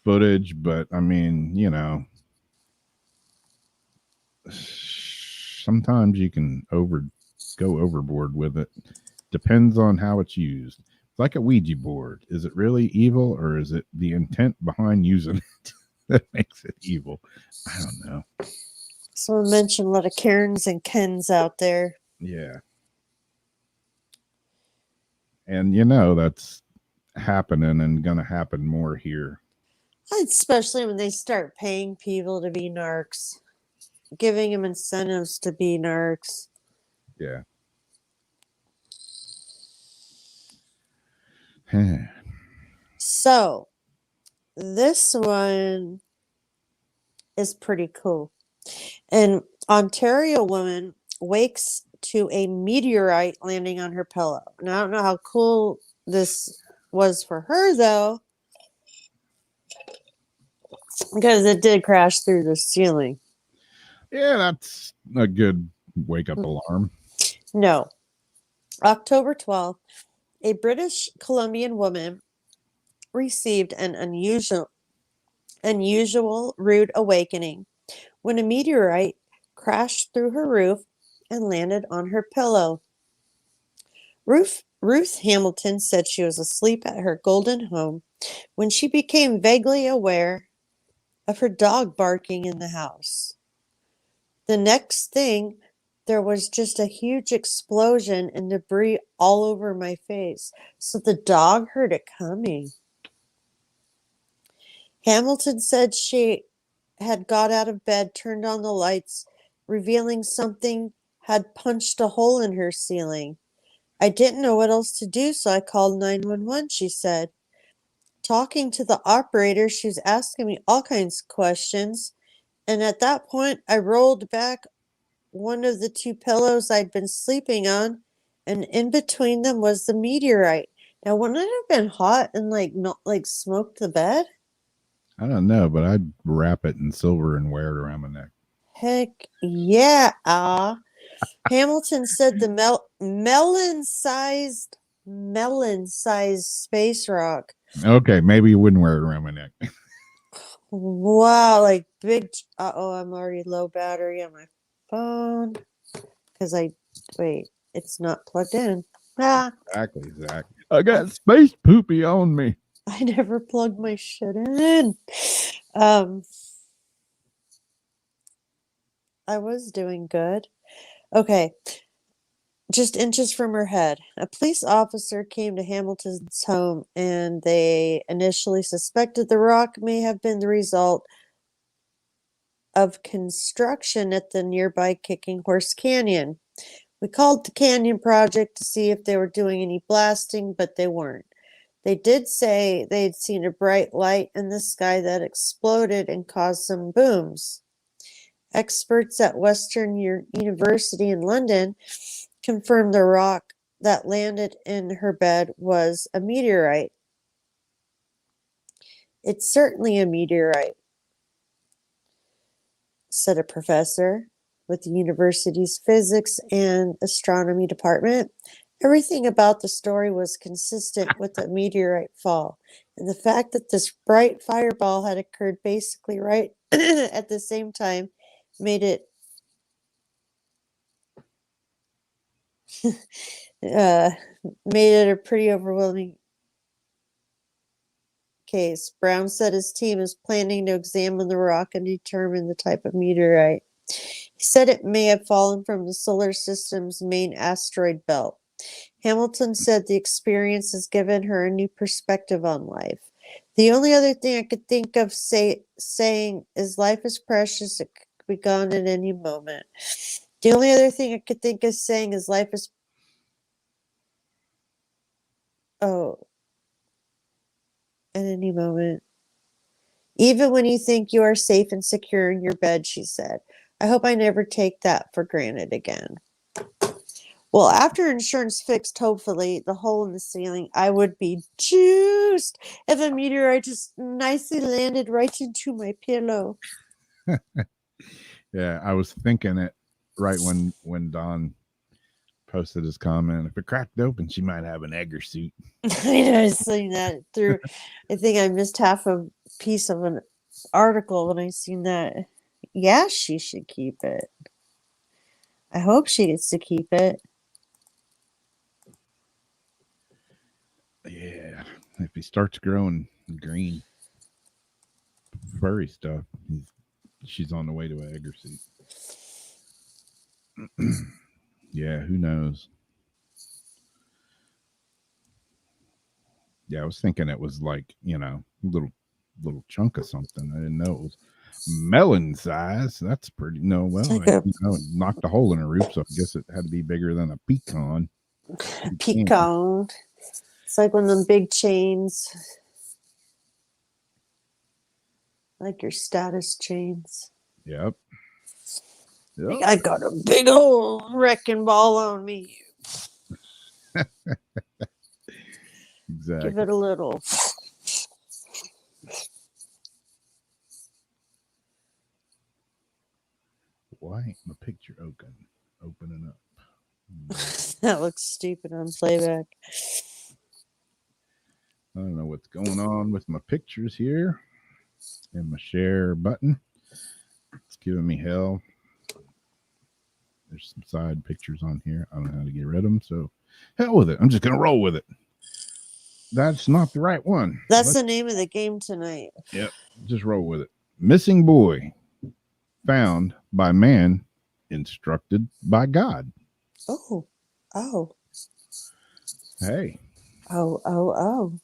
Speaker 1: footage, but I mean, sometimes you can go overboard with it. Depends on how it's used. It's like a Ouija board. Is it really evil, or is it the intent behind using it that makes it evil? I don't know.
Speaker 2: Someone mentioned a lot of Karens and Kens out there.
Speaker 1: Yeah. And that's happening and going to happen more here.
Speaker 2: Especially when they start paying people to be narcs, giving them incentives to be narcs.
Speaker 1: Yeah.
Speaker 2: So, this one is pretty cool. An Ontario woman wakes to a meteorite landing on her pillow. Now, I don't know how cool this was for her, though, because it did crash through the ceiling.
Speaker 1: Yeah, that's a good wake-up alarm.
Speaker 2: No. October 12th, a British Columbian woman received an unusual rude awakening when a meteorite crashed through her roof and landed on her pillow. Ruth Hamilton said she was asleep at her Golden home when she became vaguely aware of her dog barking in the house. The next thing, there was just a huge explosion and debris all over my face, so the dog heard it coming. Hamilton said she had got out of bed, turned on the lights, revealing something had punched a hole in her ceiling. I didn't know what else to do, so I called 911, she said. talking to the operator. She was asking me all kinds of questions. And at that point, I rolled back one of the two pillows I'd been sleeping on, and in between them was the meteorite. Now, wouldn't it have been hot and like not like smoked the bed?
Speaker 1: I don't know, but I'd wrap it in silver and wear it around my neck.
Speaker 2: Heck yeah. Hamilton said the melon-sized space rock.
Speaker 1: Okay, maybe you wouldn't wear it around my neck.
Speaker 2: Wow, like big. Uh-oh, I'm already low battery on my phone because it's not plugged in.
Speaker 1: Exactly, Zach. I got space poopy on me.
Speaker 2: I never plugged my shit in. I was doing good. Okay. Just inches from her head. A police officer came to Hamilton's home and they initially suspected the rock may have been the result of construction at the nearby Kicking Horse Canyon. We called the Canyon Project to see if they were doing any blasting, but they weren't. They did say they'd seen a bright light in the sky that exploded and caused some booms. Experts at Western University in London confirmed the rock that landed in her bed was a meteorite. It's certainly a meteorite, said a professor with the university's physics and astronomy department. Everything about the story was consistent with the meteorite fall, and the fact that this bright fireball had occurred basically right at the same time made it a pretty overwhelming case. Brown said his team is planning to examine the rock and determine the type of meteorite. He said it may have fallen from the solar system's main asteroid belt. Hamilton said the experience has given her a new perspective on life. The only other thing I could think of saying is life is precious. It could be gone at any moment. The only other thing I could think of saying is life is at any moment. Even when you think you are safe and secure in your bed, she said. I hope I never take that for granted again. Well, after insurance fixed, hopefully, the hole in the ceiling, I would be juiced if a meteorite just nicely landed right into my pillow.
Speaker 1: Yeah, I was thinking it right when Don posted his comment. If it cracked open, she might have an egger suit.
Speaker 2: I know, I was seeing that through. I think I missed half a piece of an article when I seen that. Yeah, she should keep it. I hope she gets to keep it.
Speaker 1: Yeah, if he starts growing green, furry stuff, she's on the way to an egger suit. Yeah, who knows? Yeah, I was thinking it was like, little chunk of something. I didn't know it was melon size. That's pretty. No, well,
Speaker 2: Like
Speaker 1: it knocked a hole in her roof, so I guess it had to be bigger than a pecan.
Speaker 2: Pecan. It's like one of them big chains, like your status chains.
Speaker 1: Yep.
Speaker 2: I got a big old wrecking ball on me.
Speaker 1: Exactly.
Speaker 2: Give it a little.
Speaker 1: Why ain't my picture opening up?
Speaker 2: That looks stupid on playback.
Speaker 1: I don't know what's going on with my pictures here and my share button. It's giving me hell. There's some side pictures on here. I don't know how to get rid of them, so hell with it. I'm just going to roll with it. That's not the right one.
Speaker 2: That's the name of the game tonight.
Speaker 1: Yep, just roll with it. Missing boy found by man instructed by God.
Speaker 2: Oh.
Speaker 1: Hey.
Speaker 2: Oh.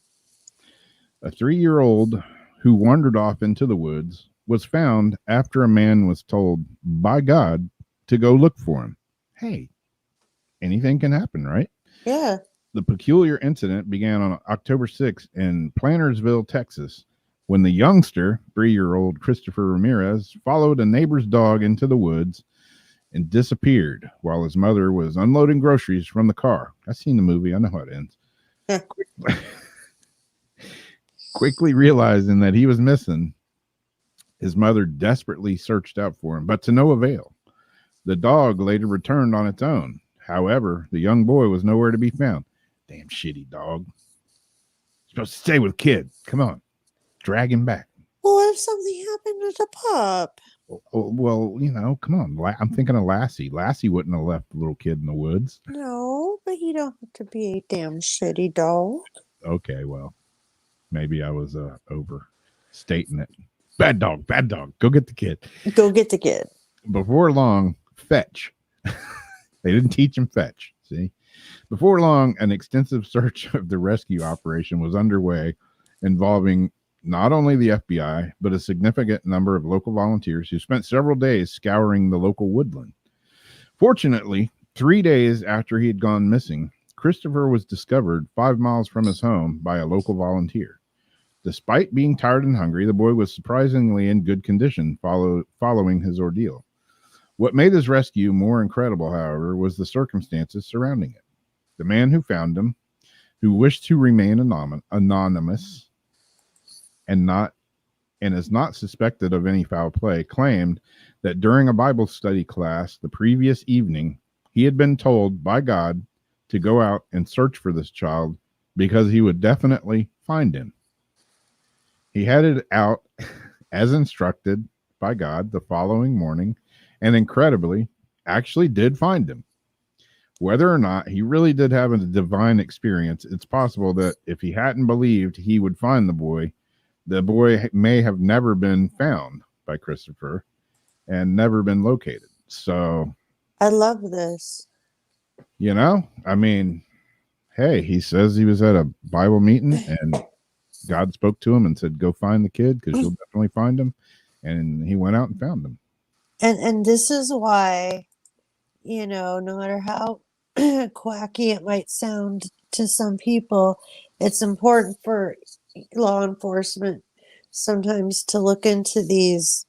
Speaker 1: A 3-year-old who wandered off into the woods was found after a man was told by God to go look for him. Hey, anything can happen, right?
Speaker 2: Yeah.
Speaker 1: The peculiar incident began on October 6th in Plantersville, Texas, when the youngster, 3-year-old Christopher Ramirez, followed a neighbor's dog into the woods and disappeared while his mother was unloading groceries from the car. I've seen the movie. I know how it ends. Quickly realizing that he was missing, his mother desperately searched out for him, but to no avail. The dog later returned on its own. However, the young boy was nowhere to be found. Damn shitty dog. You're supposed to stay with kid. Come on. Drag him back.
Speaker 2: Well, what if something happened to the pup?
Speaker 1: Well, come on. I'm thinking of Lassie. Lassie wouldn't have left the little kid in the woods.
Speaker 2: No, but you don't have to be a damn shitty dog.
Speaker 1: Okay, well, maybe I was overstating it. Bad dog. Go get the kid.
Speaker 2: Go get the kid.
Speaker 1: Before long, fetch. They didn't teach him fetch. See? Before long, an extensive search of the rescue operation was underway, involving not only the FBI, but a significant number of local volunteers who spent several days scouring the local woodland. Fortunately, 3 days after he had gone missing, Christopher was discovered 5 miles from his home by a local volunteer. Despite being tired and hungry, the boy was surprisingly in good condition following his ordeal. What made his rescue more incredible, however, was the circumstances surrounding it. The man who found him, who wished to remain anonymous and is not suspected of any foul play, claimed that during a Bible study class the previous evening, he had been told by God to go out and search for this child because he would definitely find him. He headed out as instructed by God the following morning, and incredibly, actually did find him. Whether or not he really did have a divine experience, it's possible that if he hadn't believed he would find the boy may have never been found by Christopher and never been located. So
Speaker 2: I love this.
Speaker 1: I mean, hey, he says he was at a Bible meeting and God spoke to him and said, go find the kid because you'll definitely find him. And he went out and found him.
Speaker 2: And this is why, no matter how quacky it might sound to some people, it's important for law enforcement sometimes to look into these,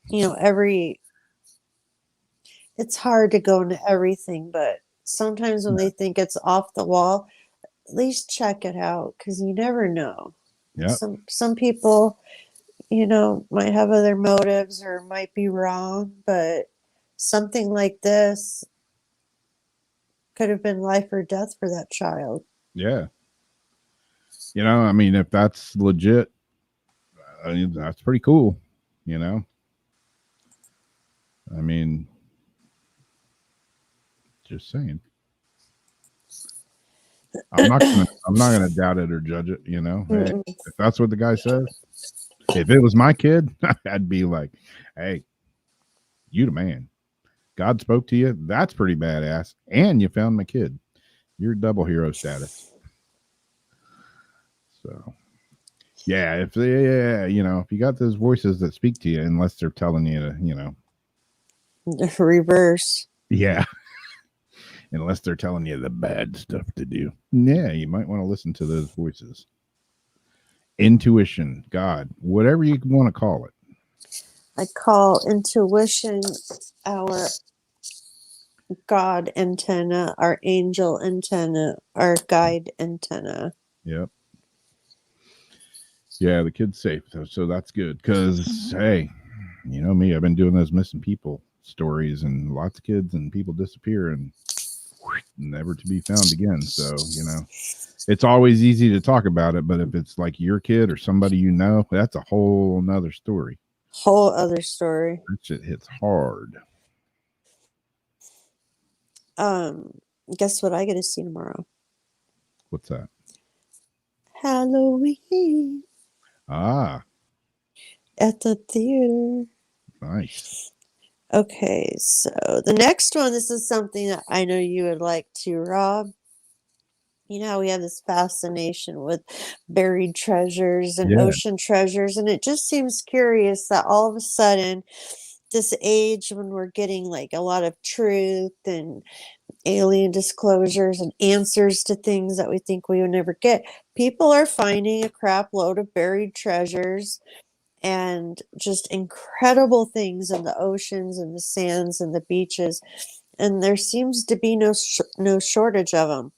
Speaker 2: it's hard to go into everything, but sometimes when they think it's off the wall, at least check it out because you never know.
Speaker 1: Yeah.
Speaker 2: Some people, might have other motives or might be wrong, but something like this could have been life or death for that child.
Speaker 1: Yeah. I mean, if that's legit, that's pretty cool, I mean, just saying. I'm not gonna doubt it or judge it, Hey, if that's what the guy says. If it was my kid, I'd be like, hey, you the man. God spoke to you. That's pretty badass. And you found my kid. You're double hero status. So, yeah, if you got those voices that speak to you, unless they're telling you to,
Speaker 2: reverse.
Speaker 1: Yeah. Unless they're telling you the bad stuff to do. Yeah, you might want to listen to those voices. Intuition, God, whatever you want to call it.
Speaker 2: I call intuition our God antenna, our angel antenna, our guide antenna.
Speaker 1: Yep. Yeah, the kid's safe, so that's good. Because hey, you know me, I've been doing those missing people stories, and lots of kids and people disappear and never to be found again. So it's always easy to talk about it, but if it's like your kid or somebody that's a whole nother story.
Speaker 2: Whole other story.
Speaker 1: That shit hits hard.
Speaker 2: Guess what I get to see tomorrow?
Speaker 1: What's that?
Speaker 2: Halloween.
Speaker 1: Ah.
Speaker 2: At the theater.
Speaker 1: Nice.
Speaker 2: Okay, so the next one, this is something that I know you would like to, Rob. We have this fascination with buried treasures and ocean treasures, and it just seems curious that all of a sudden this age when we're getting like a lot of truth and alien disclosures and answers to things that we think we would never get, people are finding a crap load of buried treasures and just incredible things in the oceans and the sands and the beaches, and there seems to be no shortage of them.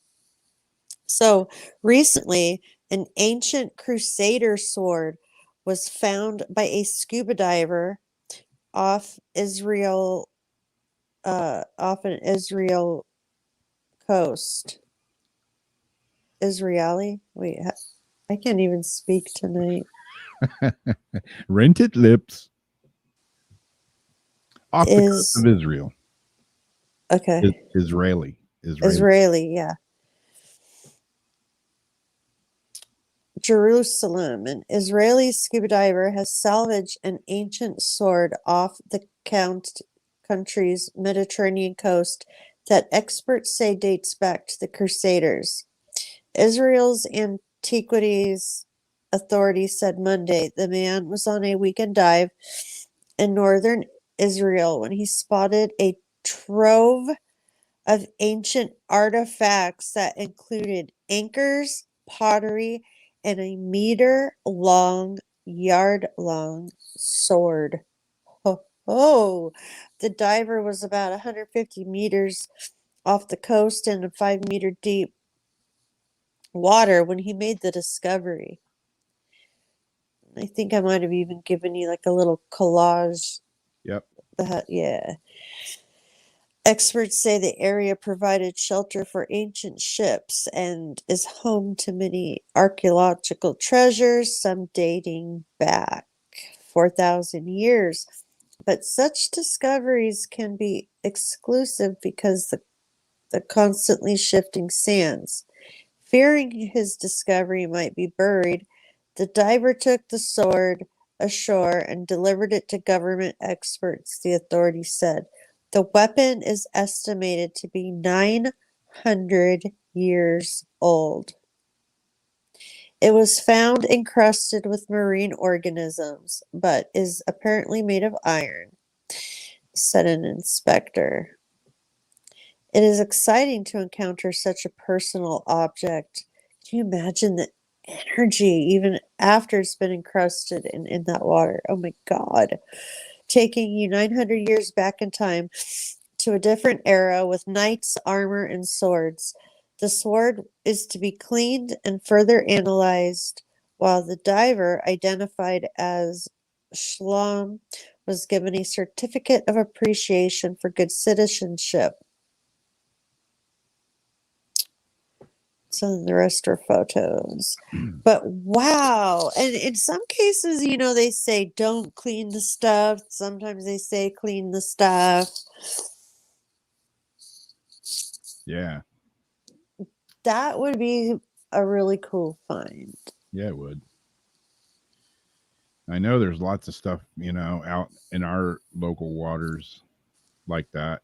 Speaker 2: So recently, an ancient Crusader sword was found by a scuba diver off an Israel coast. Israeli? Wait, I can't even speak tonight.
Speaker 1: Rented lips. Off the coast of Israel.
Speaker 2: Okay.
Speaker 1: Israeli,
Speaker 2: yeah. Jerusalem. An Israeli scuba diver has salvaged an ancient sword off the country's Mediterranean coast that experts say dates back to the Crusaders. Israel's Antiquities Authority said Monday the man was on a weekend dive in northern Israel when he spotted a trove of ancient artifacts that included anchors, pottery, and a yard-long sword. Oh, the diver was about 150 meters off the coast in a 5-meter deep water when he made the discovery. I think I might have even given you like a little collage.
Speaker 1: Yep.
Speaker 2: Yeah. Experts say the area provided shelter for ancient ships and is home to many archaeological treasures, some dating back 4,000 years. But such discoveries can be exclusive because the constantly shifting sands. Fearing his discovery might be buried, the diver took the sword ashore and delivered it to government experts, the authority said. The weapon is estimated to be 900 years old. It was found encrusted with marine organisms, but is apparently made of iron, said an inspector. It is exciting to encounter such a personal object. Can you imagine the energy even after it's been encrusted in that water? Oh my God. Taking you 900 years back in time to a different era with knights, armor, and swords. The sword is to be cleaned and further analyzed, while the diver, identified as Shlom, was given a certificate of appreciation for good citizenship. So the rest are photos. But wow. And in some cases, they say don't clean the stuff. Sometimes they say clean the stuff.
Speaker 1: Yeah.
Speaker 2: That would be a really cool find.
Speaker 1: Yeah, it would. I know there's lots of stuff, out in our local waters like that.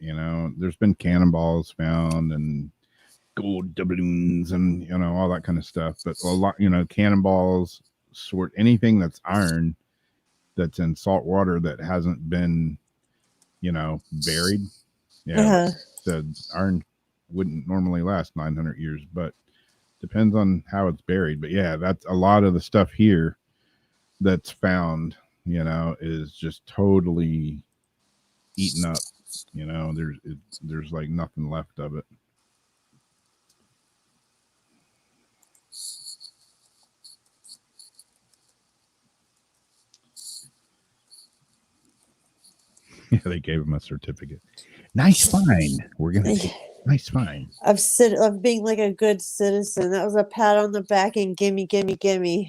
Speaker 1: There's been cannonballs found and gold doubloons and all that kind of stuff, but a lot cannonballs, anything that's iron that's in salt water that hasn't been buried. The iron wouldn't normally last 900 years, but depends on how it's buried. But yeah, that's a lot of the stuff here that's found is just totally eaten up. There's like nothing left of it. Yeah, they gave him a certificate. Nice find. We're gonna take nice find
Speaker 2: of being like a good citizen. That was a pat on the back and gimme.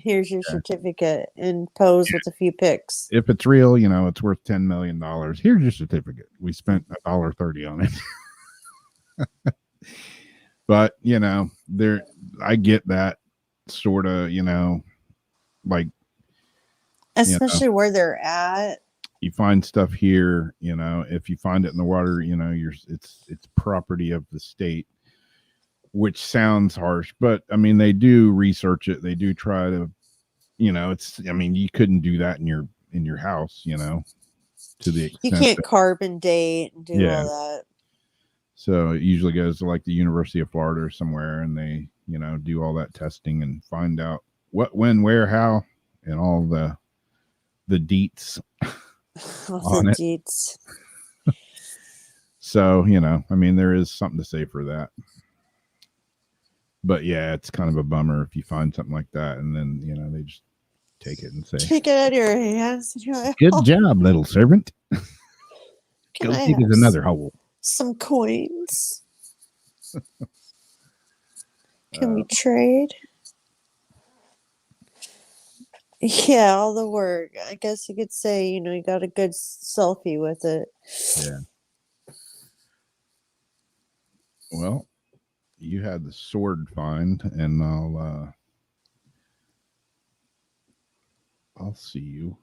Speaker 2: Here's your certificate and pose with a few pics.
Speaker 1: If it's real, it's worth $10 million. Here's your certificate. We spent $1.30 on it. But I get that sort of, like,
Speaker 2: especially where they're at.
Speaker 1: You find stuff here, if you find it in the water, it's property of the state, which sounds harsh, but I mean, they do research it. They do try to, you couldn't do that in your house, to the
Speaker 2: You
Speaker 1: extent
Speaker 2: can't
Speaker 1: that,
Speaker 2: carbon date and do all that.
Speaker 1: So it usually goes to like the University of Florida or somewhere, and they, do all that testing and find out what, when, where, how, and all the deets
Speaker 2: All
Speaker 1: on
Speaker 2: the
Speaker 1: it.
Speaker 2: deets.
Speaker 1: So, there is something to say for that. But yeah, it's kind of a bummer if you find something like that and then, they just take it and say,
Speaker 2: Take it out of your hands. And you're like,
Speaker 1: good job, little servant.
Speaker 2: Can
Speaker 1: Go
Speaker 2: I
Speaker 1: dig
Speaker 2: have
Speaker 1: us another hole.
Speaker 2: some coins? Can we trade? Yeah, all the work. I guess you could say, you got a good selfie with it.
Speaker 1: Yeah. Well, you had the sword find, and I'll see you.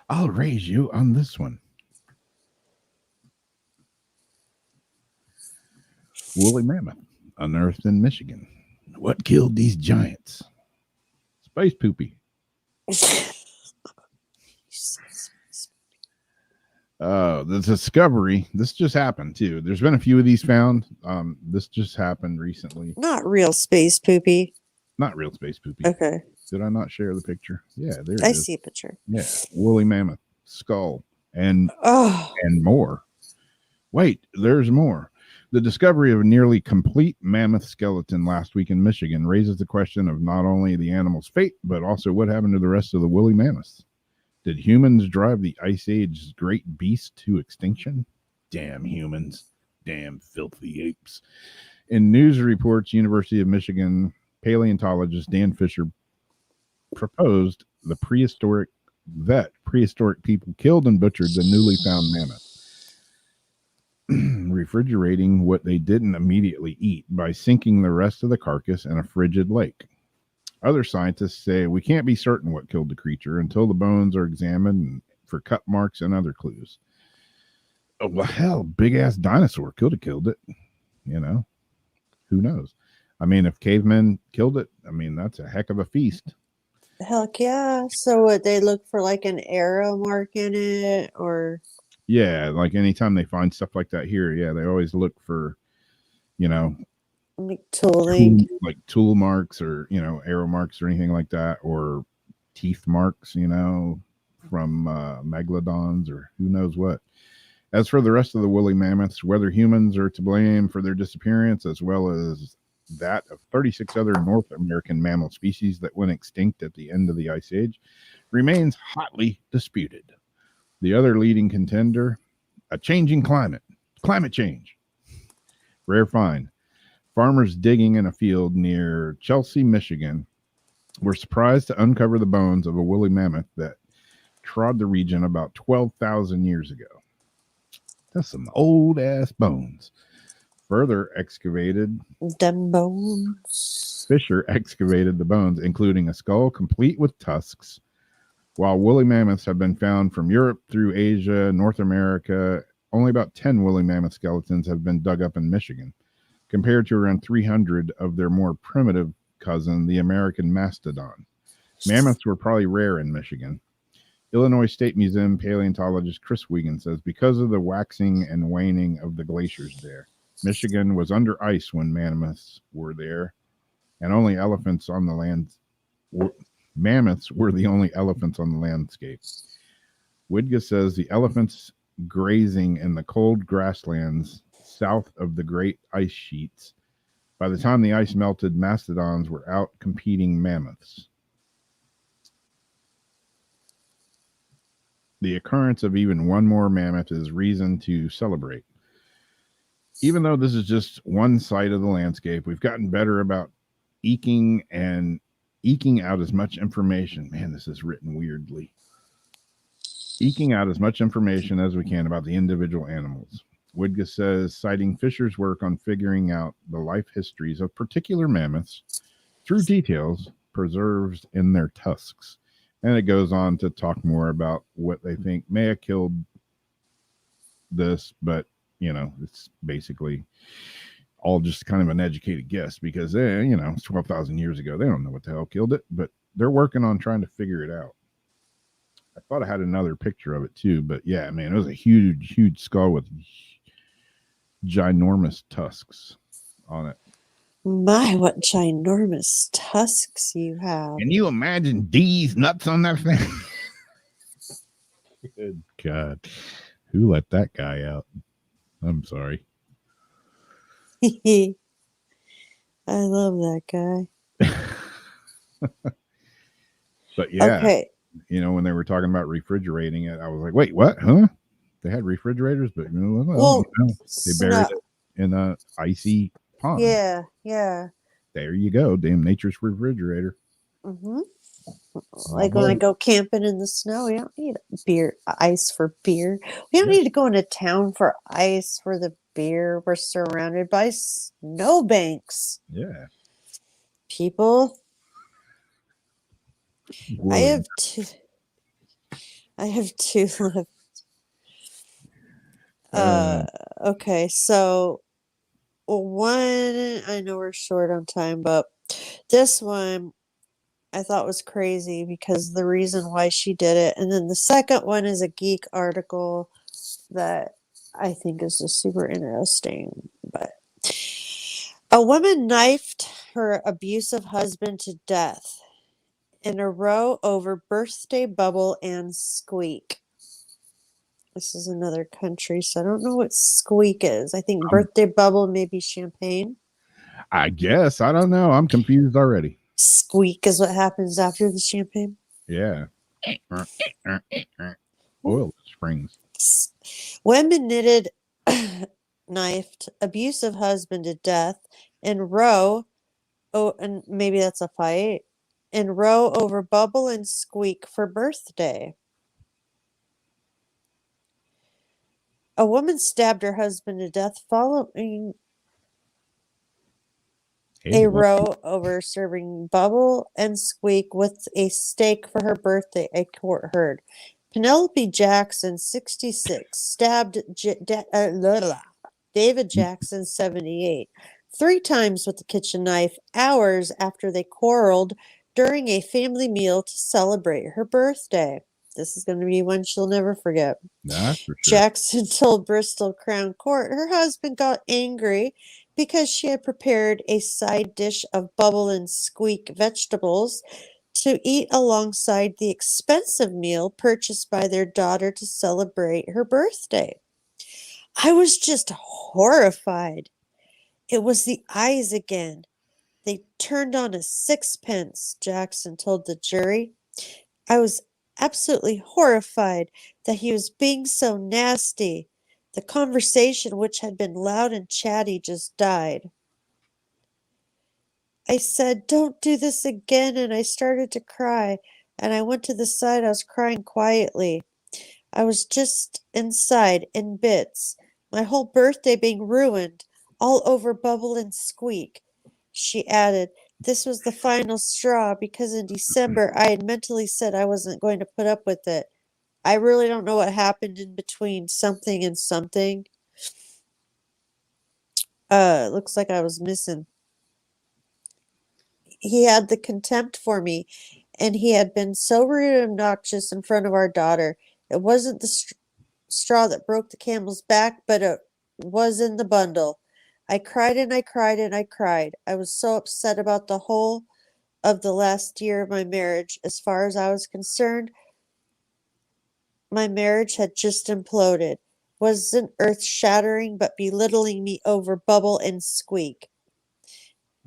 Speaker 1: I'll raise you on this one. Woolly mammoth unearthed in Michigan. What killed these giants? Space poopy. The discovery. This just happened too. There's been a few of these found. This just happened recently.
Speaker 2: Not real space poopy.
Speaker 1: Not real space poopy.
Speaker 2: Okay.
Speaker 1: Did I not share the picture? Yeah, there it
Speaker 2: I
Speaker 1: is.
Speaker 2: see a picture.
Speaker 1: Yeah, woolly mammoth skull and
Speaker 2: Oh,
Speaker 1: and more. Wait, there's more. The discovery of a nearly complete mammoth skeleton last week in Michigan raises the question of not only the animal's fate, but also what happened to the rest of the woolly mammoths. Did humans drive the Ice Age's great beast to extinction? Damn humans. Damn filthy apes. In news reports, University of Michigan paleontologist Dan Fisher proposed the prehistoric people killed and butchered the newly found mammoth, refrigerating what they didn't immediately eat by sinking the rest of the carcass in a frigid lake. Other scientists say we can't be certain what killed the creature until the bones are examined for cut marks and other clues. Oh, well, hell, big ass dinosaur could have killed it. Who knows? I mean, if cavemen killed it, that's a heck of a feast.
Speaker 2: heck yeah. So would they look for like an arrow mark in it or?
Speaker 1: Yeah, like anytime they find stuff like that here, yeah, they always look for,
Speaker 2: Like tooling.
Speaker 1: like tool marks or, arrow marks or anything like that, or teeth marks, from megalodons or who knows what. As for the rest of the woolly mammoths, whether humans are to blame for their disappearance, as well as that of 36 other North American mammal species that went extinct at the end of the Ice Age, remains hotly disputed. The other leading contender, a changing climate change. Rare find. Farmers digging in a field near Chelsea, Michigan, were surprised to uncover the bones of a woolly mammoth that trod the region about 12,000 years ago. That's some old ass bones. Further excavated,
Speaker 2: Them bones.
Speaker 1: Fisher excavated the bones, including a skull complete with tusks. While woolly mammoths have been found from Europe through Asia, North America, only about 10 woolly mammoth skeletons have been dug up in Michigan, compared to around 300 of their more primitive cousin, the American mastodon. Mammoths were probably rare in Michigan. Illinois State Museum paleontologist Chris Wiegand says because of the waxing and waning of the glaciers there, Michigan was under ice when mammoths were there, and only elephants on the land. Mammoths were the only elephants on the landscape. Wiegand says the elephants grazing in the cold grasslands south of the great ice sheets. By the time the ice melted, mastodons were out competing mammoths. The occurrence of even one more mammoth is reason to celebrate. Even though this is just one side of the landscape, we've gotten better about eking out as much information. Man, this is written weirdly. Eking out as much information as we can about the individual animals. Wiegand says, citing Fisher's work on figuring out the life histories of particular mammoths through details preserved in their tusks. And it goes on to talk more about what they think may have killed this, but, it's basically all just kind of an educated guess because, it's 12,000 years ago. They don't know what the hell killed it, but they're working on trying to figure it out. I thought I had another picture of it too, but yeah, man, it was a huge skull with ginormous tusks on it.
Speaker 2: My, what ginormous tusks you have.
Speaker 1: Can you imagine D's nuts on that thing? Good God. Who let that guy out? I'm sorry.
Speaker 2: I love that guy.
Speaker 1: But yeah,
Speaker 2: Okay.
Speaker 1: when they were talking about refrigerating it, I was like, wait, what? Huh? They had refrigerators, but
Speaker 2: Well,
Speaker 1: they buried it in a icy pond.
Speaker 2: Yeah.
Speaker 1: There you go. Damn nature's refrigerator.
Speaker 2: Mm-hmm. Like when I go camping in the snow, we don't need ice for beer. We don't need to go into town for ice for the beer. We're surrounded by snowbanks.
Speaker 1: Yeah.
Speaker 2: People.
Speaker 1: Whoa.
Speaker 2: I have two left. Okay, so one, I know we're short on time, but this one I thought was crazy because the reason why she did it. And then the second one is a geek article that I think is just super interesting. But a woman knifed her abusive husband to death in a row over birthday bubble and squeak. This is another country, so I don't know what squeak is. I think birthday bubble may be champagne.
Speaker 1: I guess. I don't know. I'm confused already.
Speaker 2: Squeak is what happens after the champagne.
Speaker 1: Yeah. Oil springs.
Speaker 2: Women knifed abusive husband to death in row. Oh, and maybe that's a fight. In row over bubble and squeak for birthday. A woman stabbed her husband to death following a row over serving bubble and squeak with a steak for her birthday, a court heard. Penelope Jackson, 66, stabbed David Jackson, 78, 3 times with a kitchen knife hours after they quarreled during a family meal to celebrate her birthday. This is going to be one she'll never forget.
Speaker 1: That's for sure.
Speaker 2: Jackson told Bristol Crown Court her husband got angry because she had prepared a side dish of bubble and squeak vegetables to eat alongside the expensive meal purchased by their daughter to celebrate her birthday. I was just horrified. It was the eyes again. They turned on a sixpence, Jackson told the jury. I was absolutely horrified that he was being so nasty. The conversation, which had been loud and chatty, just died. I said, "Don't do this again," and I started to cry, and I went to the side. I was crying quietly. I was just inside, in bits. My whole birthday being ruined, all over bubble and squeak. She added, this was the final straw because in December I had mentally said I wasn't going to put up with it. I really don't know what happened in between something and something. Looks like I was missing. He had the contempt for me, and he had been so rude and obnoxious in front of our daughter. It wasn't the straw that broke the camel's back, but it was in the bundle. I cried and I cried and I cried. I was so upset about the whole of the last year of my marriage. As far as I was concerned, my marriage had just imploded. Wasn't earth shattering, but belittling me over bubble and squeak.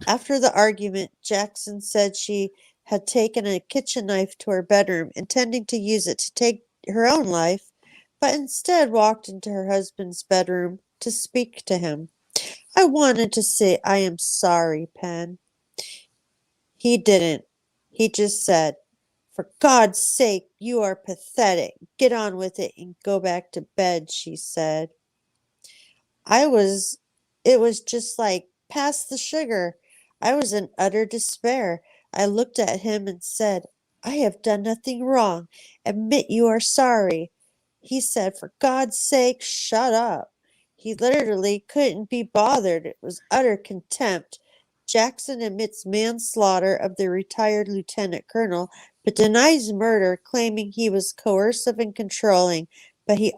Speaker 2: After the argument, Jackson said she had taken a kitchen knife to her bedroom, intending to use it to take her own life, but instead walked into her husband's bedroom to speak to him. I wanted to say, I am sorry, Pen. He didn't. He just said, for God's sake, you are pathetic. Get on with it and go back to bed, she said. It was just like, pass the sugar. I was in utter despair. I looked at him and said, I have done nothing wrong. Admit you are sorry. He said, for God's sake, shut up. He literally couldn't be bothered. It was utter contempt. Jackson admits manslaughter of the retired lieutenant colonel, but denies murder, claiming he was coercive and controlling, but he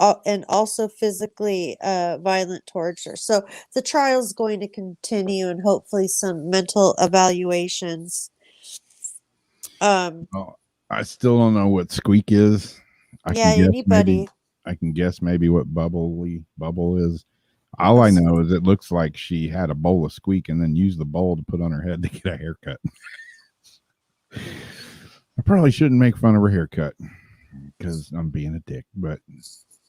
Speaker 2: and also physically violent towards her. So the trial's going to continue, and hopefully some mental evaluations.
Speaker 1: Oh, I still don't know what squeak is. I
Speaker 2: Yeah,
Speaker 1: can guess
Speaker 2: anybody.
Speaker 1: maybe what bubble is. All I know is it looks like she had a bowl of squeak and then used the bowl to put on her head to get a haircut. I probably shouldn't make fun of her haircut because I'm being a dick, but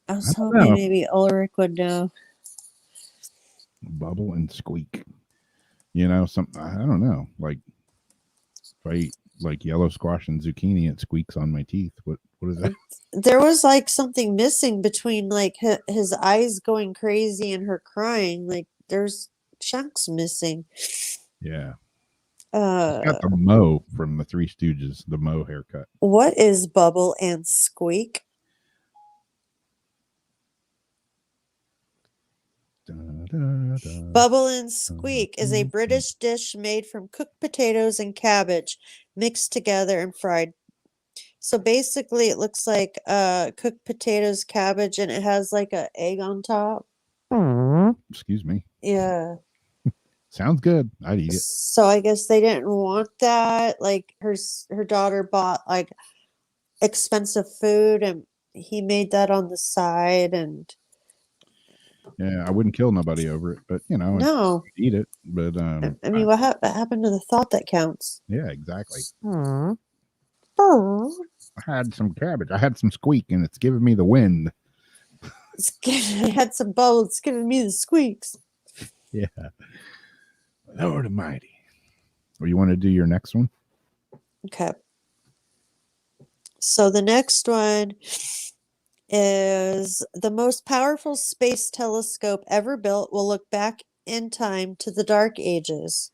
Speaker 2: I was
Speaker 1: don't
Speaker 2: hoping
Speaker 1: know.
Speaker 2: maybe Ulrich would know.
Speaker 1: Bubble and squeak. You know, I don't know. Like if I eat like yellow squash and zucchini, it squeaks on my teeth. What is that?
Speaker 2: There was like something missing between like his eyes going crazy and her crying. Like there's chunks missing.
Speaker 1: Yeah. It's got the Mo from the Three Stooges, the Mo haircut.
Speaker 2: What is Bubble and Squeak? Bubble and Squeak is a British dish made from cooked potatoes and cabbage mixed together and fried. So basically, it looks like cooked potatoes, cabbage, and it has like an egg on top.
Speaker 1: Excuse me.
Speaker 2: Yeah.
Speaker 1: Sounds good. I'd eat it.
Speaker 2: So I guess they didn't want that. Like her daughter bought like expensive food, and he made that on the side. And
Speaker 1: Yeah, I wouldn't kill nobody over it, but you know,
Speaker 2: no,
Speaker 1: eat it. But
Speaker 2: I mean, what happened to the thought that counts?
Speaker 1: yeah, exactly.
Speaker 2: Oh.
Speaker 1: I had some cabbage. I had some squeak, and it's giving me the wind.
Speaker 2: I had some bowl. It's giving me the squeaks.
Speaker 1: Yeah. Lord Almighty. Well, you want to do your next one?
Speaker 2: Okay. So the next one is the most powerful space telescope ever built will look back in time to the Dark Ages.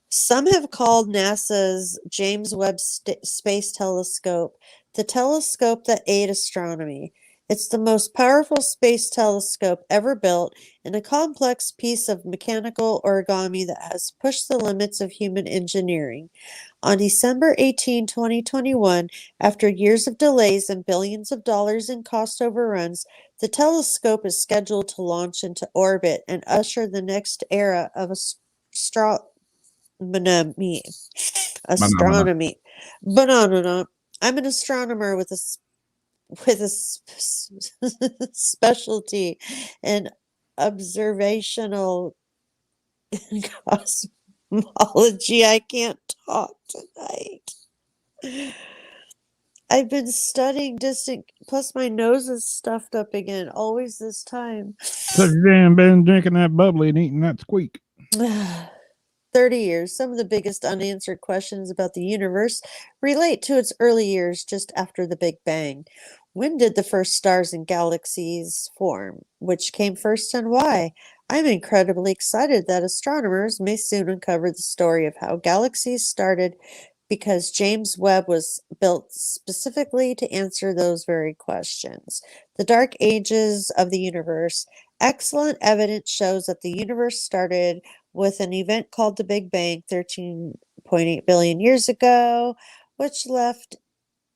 Speaker 2: Some have called NASA's James Webb Space Telescope the telescope that ate astronomy. It's the most powerful space telescope ever built and a complex piece of mechanical origami that has pushed the limits of human engineering. On December 18, 2021, after years of delays and billions of dollars in cost overruns, the telescope is scheduled to launch into orbit and usher the next era of astronomy. Banana. I'm an astronomer with a specialty in observational cosmology. I can't talk tonight. I've been studying distant, plus my nose is stuffed up again, always this time.
Speaker 1: Because you damn been drinking that bubbly and eating that squeak.
Speaker 2: 30 years. Some of the biggest unanswered questions about the universe relate to its early years just after the Big Bang. When did the first stars and galaxies form? Which came first and why? I'm incredibly excited that astronomers may soon uncover the story of how galaxies started because James Webb was built specifically to answer those very questions. The Dark Ages of the universe. Excellent evidence shows that the universe started with an event called the Big Bang 13.8 billion years ago, which left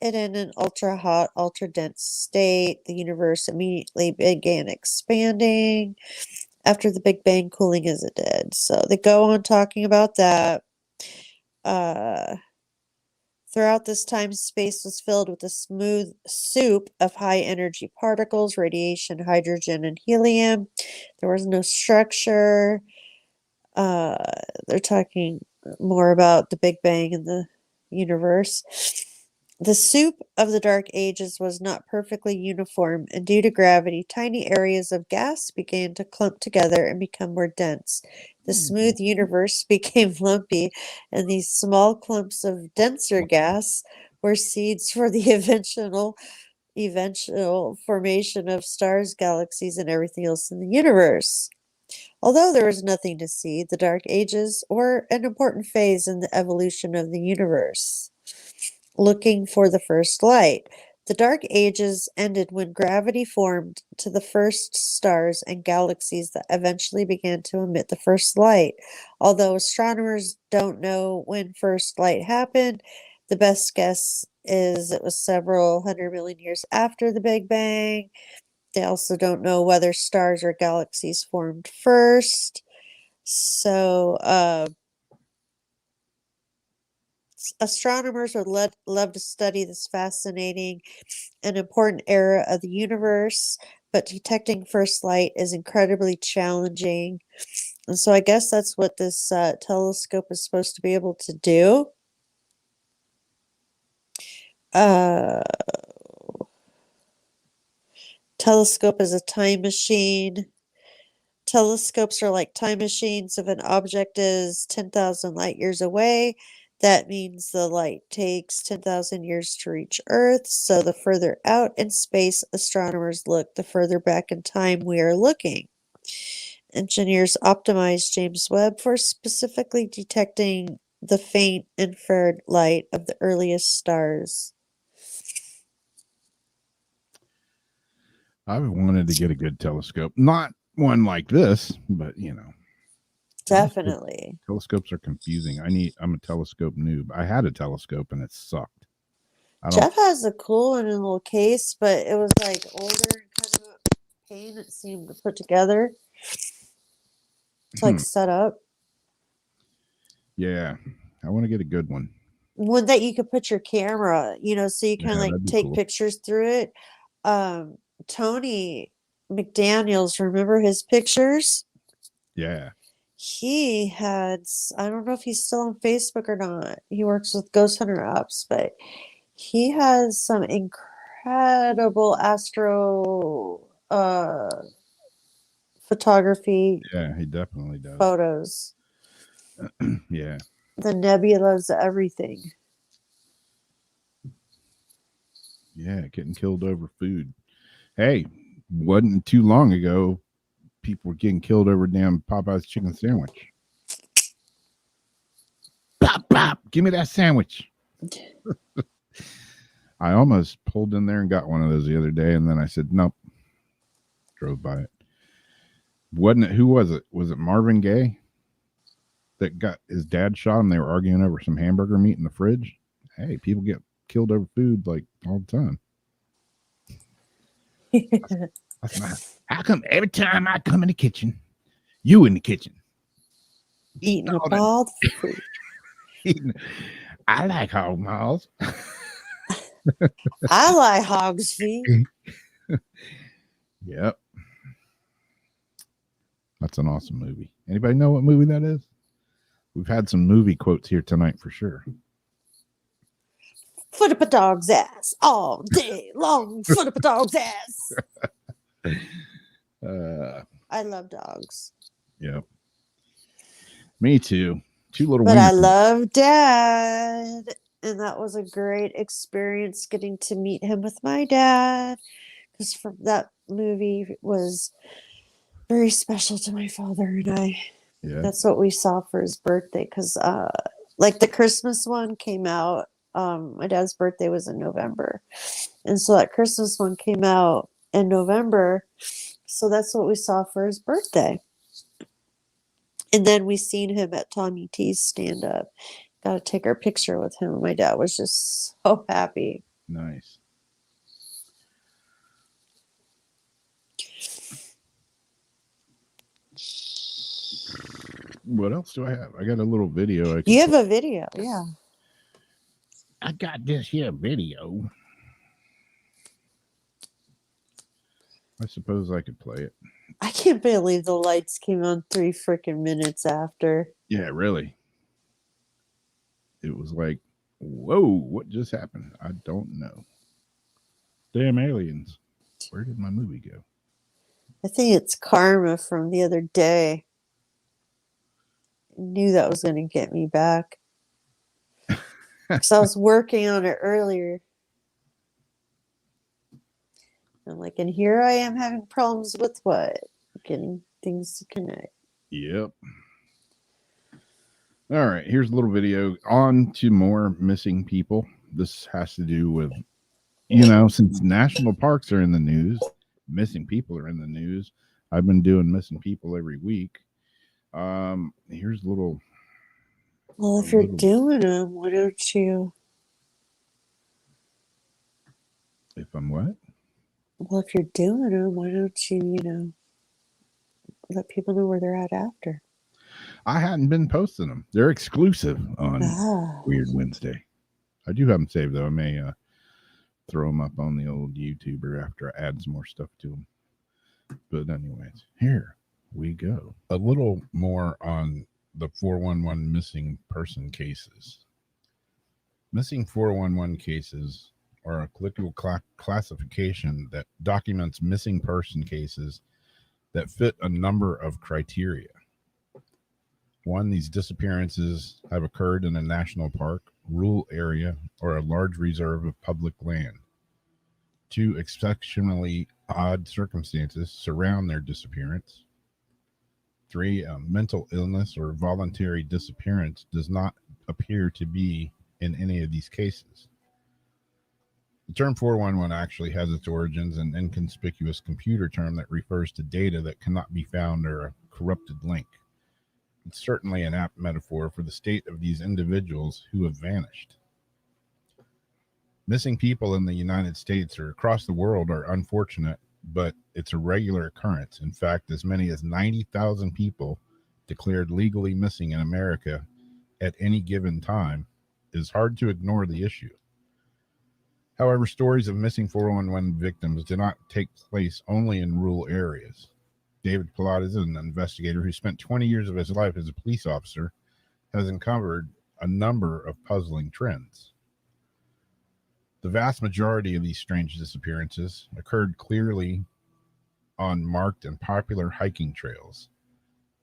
Speaker 2: it in an ultra hot, ultra dense state. The universe immediately began expanding after the Big Bang, cooling as it did. So they go on talking about that. Throughout this time, space was filled with a smooth soup of high energy particles, radiation, hydrogen, and helium. There was no structure. They're talking more about the Big Bang and the universe. The soup of the Dark Ages was not perfectly uniform, and due to gravity, tiny areas of gas began to clump together and become more dense. The smooth universe became lumpy, and these small clumps of denser gas were seeds for the eventual formation of stars, galaxies, and everything else in the universe. Although there was nothing to see, the Dark Ages were an important phase in the evolution of the universe. Looking for the first light. The Dark Ages ended when gravity formed to the first stars and galaxies that eventually began to emit the first light. Although astronomers don't know when first light happened, the best guess is it was several 100 million years after the Big Bang. They also don't know whether stars or galaxies formed first. So, astronomers would love to study this fascinating and important era of the universe, but detecting first light is incredibly challenging. And so I guess that's what this telescope is supposed to be able to do. Telescope is a time machine. Telescopes are like time machines. If an object is 10,000 light years away, that means the light takes 10,000 years to reach Earth. So the further out in space astronomers look, the further back in time we are looking. Engineers optimized James Webb for specifically detecting the faint infrared light of the earliest stars.
Speaker 1: I've wanted to get a good telescope. Not one like this, but
Speaker 2: Definitely.
Speaker 1: Telescopes are confusing. I'm a telescope noob. I had a telescope and it sucked.
Speaker 2: Jeff has a cool one in a little case, but it was like older and kind of a pain, it seemed, to put together. It's like set up.
Speaker 1: Yeah. I want to get a good one.
Speaker 2: One that you could put your camera, so you kind of like take
Speaker 1: cool.
Speaker 2: pictures through it. Tony McDaniels, remember his pictures?
Speaker 1: Yeah.
Speaker 2: He had, I don't know if he's still on Facebook or not. He works with Ghost Hunter Apps, but he has some incredible astro photography.
Speaker 1: Yeah, he definitely does.
Speaker 2: Photos.
Speaker 1: Yeah.
Speaker 2: The nebulas, everything.
Speaker 1: Yeah, getting killed over food. Hey, wasn't too long ago, people were getting killed over damn Popeye's chicken sandwich. Pop, pop, give me that sandwich. I almost pulled in there and got one of those the other day, and then I said, nope. Drove by it. Wasn't it? Who was it? Was it Marvin Gaye that got his dad shot him? They were arguing over some hamburger meat in the fridge. Hey, people get killed over food like all the time. That's not. How come every time I come in the kitchen, you in the kitchen
Speaker 2: eating up all the food?
Speaker 1: I like hog maws.
Speaker 2: I like hog's feet.
Speaker 1: Yep. That's an awesome movie. Anybody know what movie that is? We've had some movie quotes here tonight for sure.
Speaker 2: Foot up a dog's ass all day long. Foot up a dog's ass. I love dogs.
Speaker 1: Yep. Me too. Two little.
Speaker 2: But I love Dad. And that was a great experience getting to meet him with my dad. Because that movie was very special to my father and I.
Speaker 1: Yeah.
Speaker 2: That's what we saw for his birthday. Because like the Christmas one came out. My dad's birthday was in November. And so that Christmas one came out in November. So that's what we saw for his birthday. And then we seen him at Tommy T's stand up. Got to take our picture with him. My dad was just so happy.
Speaker 1: Nice. What else do I have? I got a little video.
Speaker 2: You have a video, yeah.
Speaker 1: I got this here video. I suppose I could play it.
Speaker 2: I can't believe the lights came on 3 freaking minutes after.
Speaker 1: Yeah, really. It was like, whoa, what just happened? I don't know. Damn aliens. Where did my movie go?
Speaker 2: I think it's karma from the other day. I knew that was going to get me back. Because I was working on it earlier. I'm like, and here I am having problems with what? Getting things to connect.
Speaker 1: Yep. All right, here's a little video. On to more missing people. This has to do with Since national parks are in the news, missing people are in the news. I've been doing missing people every week. Here's a little.
Speaker 2: Well, if you're doing them, why don't you?
Speaker 1: If I'm what?
Speaker 2: Well, if you're doing them, why don't you, let people know where they're at after?
Speaker 1: I hadn't been posting them. They're exclusive on Weird Wednesday. I do have them saved, though. I may throw them up on the old YouTuber after I add some more stuff to them. But anyways, here we go. A little more on the 411 missing person cases. Missing 411 cases are a colloquial classification that documents missing person cases that fit a number of criteria. One, these disappearances have occurred in a national park, rural area, or a large reserve of public land. Two, exceptionally odd circumstances surround their disappearance. Three, mental illness or voluntary disappearance does not appear to be in any of these cases. The term 411 actually has its origins in an inconspicuous computer term that refers to data that cannot be found or a corrupted link. It's certainly an apt metaphor for the state of these individuals who have vanished. Missing people in the United States or across the world are unfortunate, but it's a regular occurrence. In fact, as many as 90,000 people declared legally missing in America at any given time is hard to ignore the issue. However, stories of missing 411 victims do not take place only in rural areas. David Platt is an investigator who spent 20 years of his life as a police officer, has uncovered a number of puzzling trends. The vast majority of these strange disappearances occurred clearly on marked and popular hiking trails.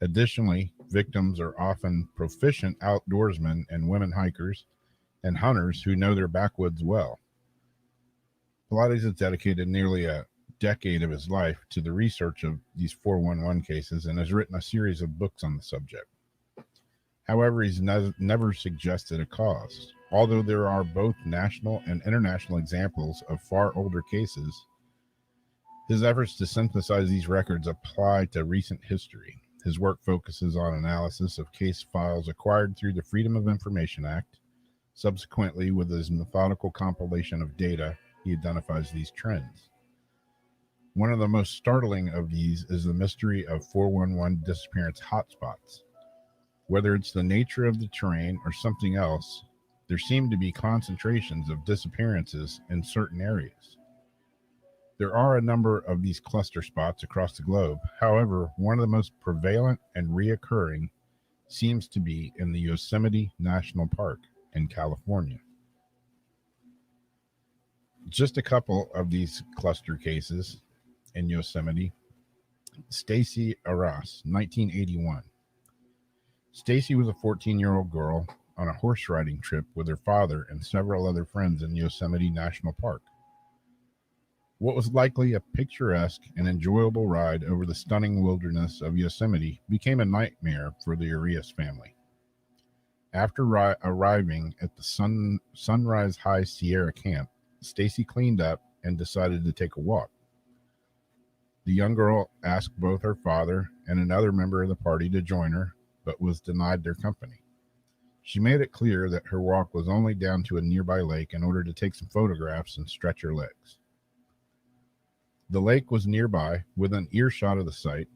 Speaker 1: Additionally, victims are often proficient outdoorsmen and women hikers and hunters who know their backwoods well. Pilates has dedicated nearly a decade of his life to the research of these 411 cases and has written a series of books on the subject. However, he's never suggested a cause. Although there are both national and international examples of far older cases, his efforts to synthesize these records apply to recent history. His work focuses on analysis of case files acquired through the Freedom of Information Act. Subsequently, with his methodical compilation of data, he identifies these trends. One of the most startling of these is the mystery of 411 disappearance hotspots. Whether it's the nature of the terrain or something else, there seem to be concentrations of disappearances in certain areas. There are a number of these cluster spots across the globe. However, one of the most prevalent and reoccurring seems to be in the Yosemite National Park in California. Just a couple of these cluster cases in Yosemite. Stacy Arras, 1981. Stacy was a 14-year-old girl on a horse riding trip with her father and several other friends in Yosemite National Park. What was likely a picturesque and enjoyable ride over the stunning wilderness of Yosemite became a nightmare for the Arias family. After arriving at the Sunrise High Sierra camp, Stacy cleaned up and decided to take a walk. The young girl asked both her father and another member of the party to join her, but was denied their company. She made it clear that her walk was only down to a nearby lake in order to take some photographs and stretch her legs. The lake was nearby, within earshot of the site,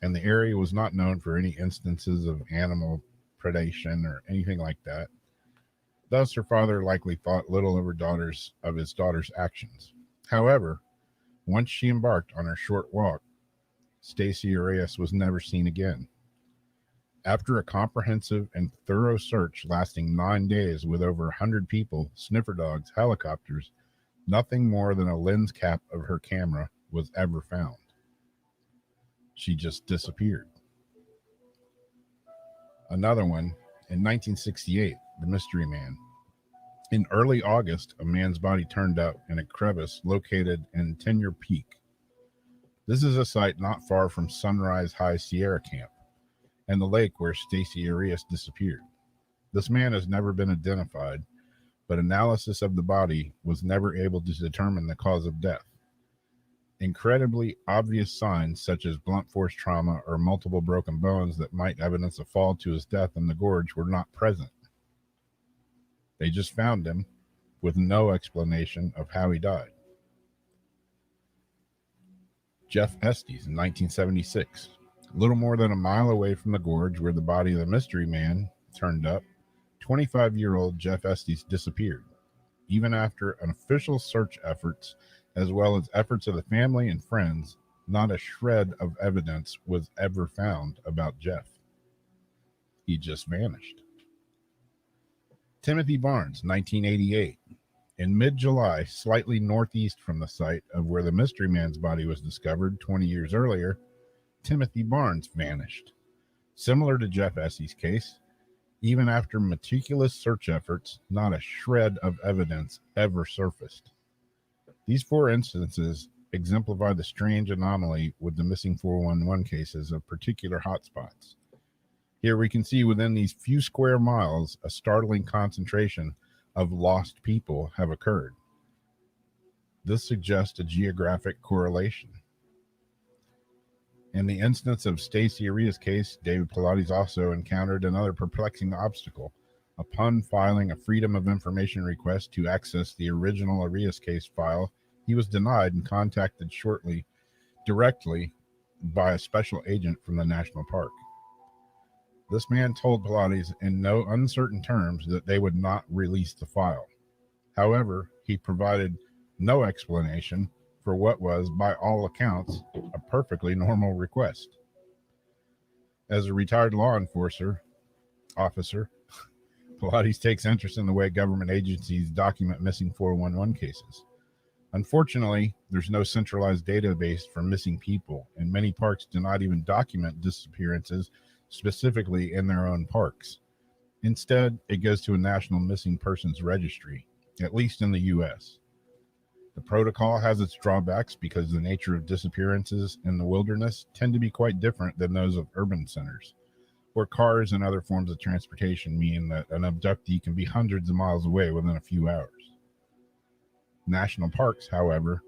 Speaker 1: and the area was not known for any instances of animal predation or anything like that. Thus, her father likely thought little of his daughter's actions. However, once she embarked on her short walk, Stacy Arias was never seen again. After a comprehensive and thorough search lasting 9 days with over 100 people, sniffer dogs, helicopters, nothing more than a lens cap of her camera was ever found. She just disappeared. Another one, in 1968, the Mystery Man. In early August, a man's body turned up in a crevice located in Tenure Peak. This is a site not far from Sunrise High Sierra Camp and the lake where Stacy Arias disappeared. This man has never been identified, but analysis of the body was never able to determine the cause of death. Incredibly obvious signs such as blunt force trauma or multiple broken bones that might evidence a fall to his death in the gorge were not present. They just found him with no explanation of how he died. Jeff Hesties in 1976. A little more than a mile away from the gorge where the body of the mystery man turned up, 25-year-old Jeff Estes disappeared. Even after an official search efforts, as well as efforts of the family and friends, not a shred of evidence was ever found about Jeff. He just vanished. Timothy Barnes, 1988. In mid-July, slightly northeast from the site of where the mystery man's body was discovered 20 years earlier, Timothy Barnes vanished. Similar to Jeff Estes' case, even after meticulous search efforts, not a shred of evidence ever surfaced. These 4 instances exemplify the strange anomaly with the missing 411 cases of particular hotspots. Here we can see within these few square miles a startling concentration of lost people have occurred. This suggests a geographic correlation. In the instance of Stacy Arias' case, David Pilates also encountered another perplexing obstacle. Upon filing a Freedom of Information request to access the original Arias case file, he was denied and contacted directly by a special agent from the National Park. This man told Pilates in no uncertain terms that they would not release the file. However, he provided no explanation for what was, by all accounts, a perfectly normal request. As a retired law enforcement officer, Pilates takes interest in the way government agencies document missing 411 cases. Unfortunately, there's no centralized database for missing people, and many parks do not even document disappearances specifically in their own parks. Instead, it goes to a national missing persons registry, at least in the U.S. The protocol has its drawbacks because the nature of disappearances in the wilderness tend to be quite different than those of urban centers, where cars and other forms of transportation mean that an abductee can be hundreds of miles away within a few hours. National parks, however,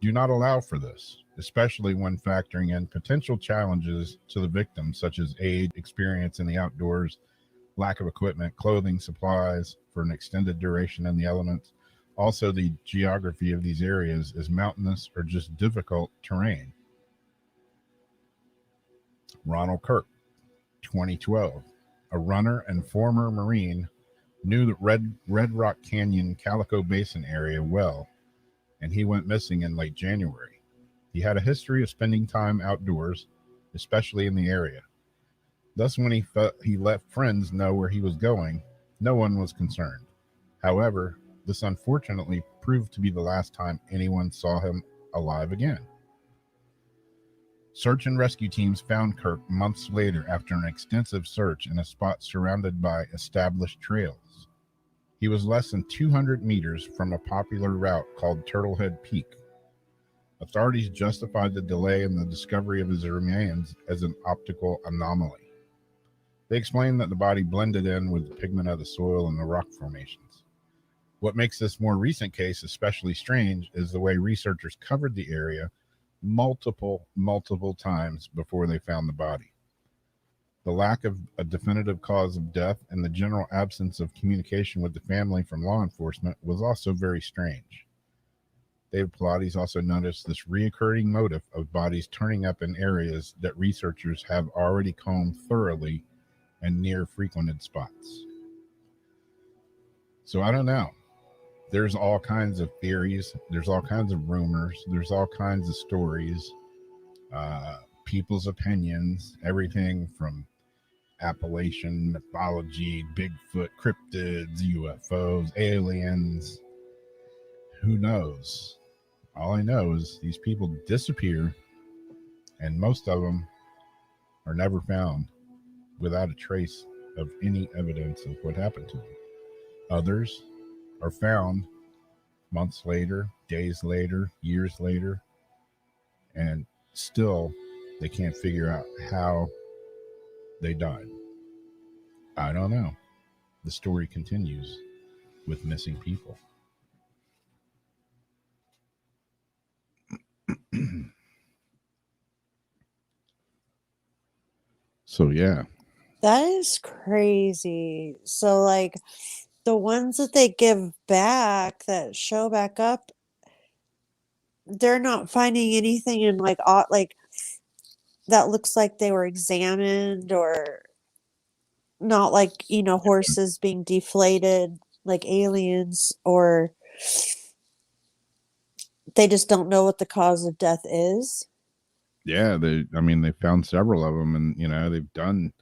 Speaker 1: do not allow for this, especially when factoring in potential challenges to the victim, such as age, experience in the outdoors, lack of equipment, clothing, supplies for an extended duration in the elements. Also, the geography of these areas is mountainous or just difficult terrain. Ronald Kirk, 2012. A runner and former Marine knew the Red Rock Canyon Calico Basin area well, and he went missing in late January. He had a history of spending time outdoors, especially in the area. Thus, when he let friends know where he was going, no one was concerned. However, this unfortunately proved to be the last time anyone saw him alive again. Search and rescue teams found Kirk months later after an extensive search in a spot surrounded by established trails. He was less than 200 meters from a popular route called Turtlehead Peak. Authorities justified the delay in the discovery of his remains as an optical anomaly. They explained that the body blended in with the pigment of the soil and the rock formations. What makes this more recent case especially strange is the way researchers covered the area multiple times before they found the body. The lack of a definitive cause of death and the general absence of communication with the family from law enforcement was also very strange. David Pilates also noticed this reoccurring motif of bodies turning up in areas that researchers have already combed thoroughly and near frequented spots. So I don't know. There's all kinds of theories. There's all kinds of rumors. There's all kinds of stories, people's opinions, everything from Appalachian mythology, Bigfoot, cryptids, UFOs, aliens. Who knows? All I know is these people disappear, and most of them are never found without a trace of any evidence of what happened to them. Others are found months later, days later, years later, and still they can't figure out how they died. I don't know. The story continues. with missing people. So yeah.
Speaker 2: That is crazy. So like the ones that they give back that show back up, they're not finding anything in like that looks like they were examined, or not like, horses being deflated like aliens, or they just don't know what the cause of death is.
Speaker 1: Yeah, they found several of them, and they've done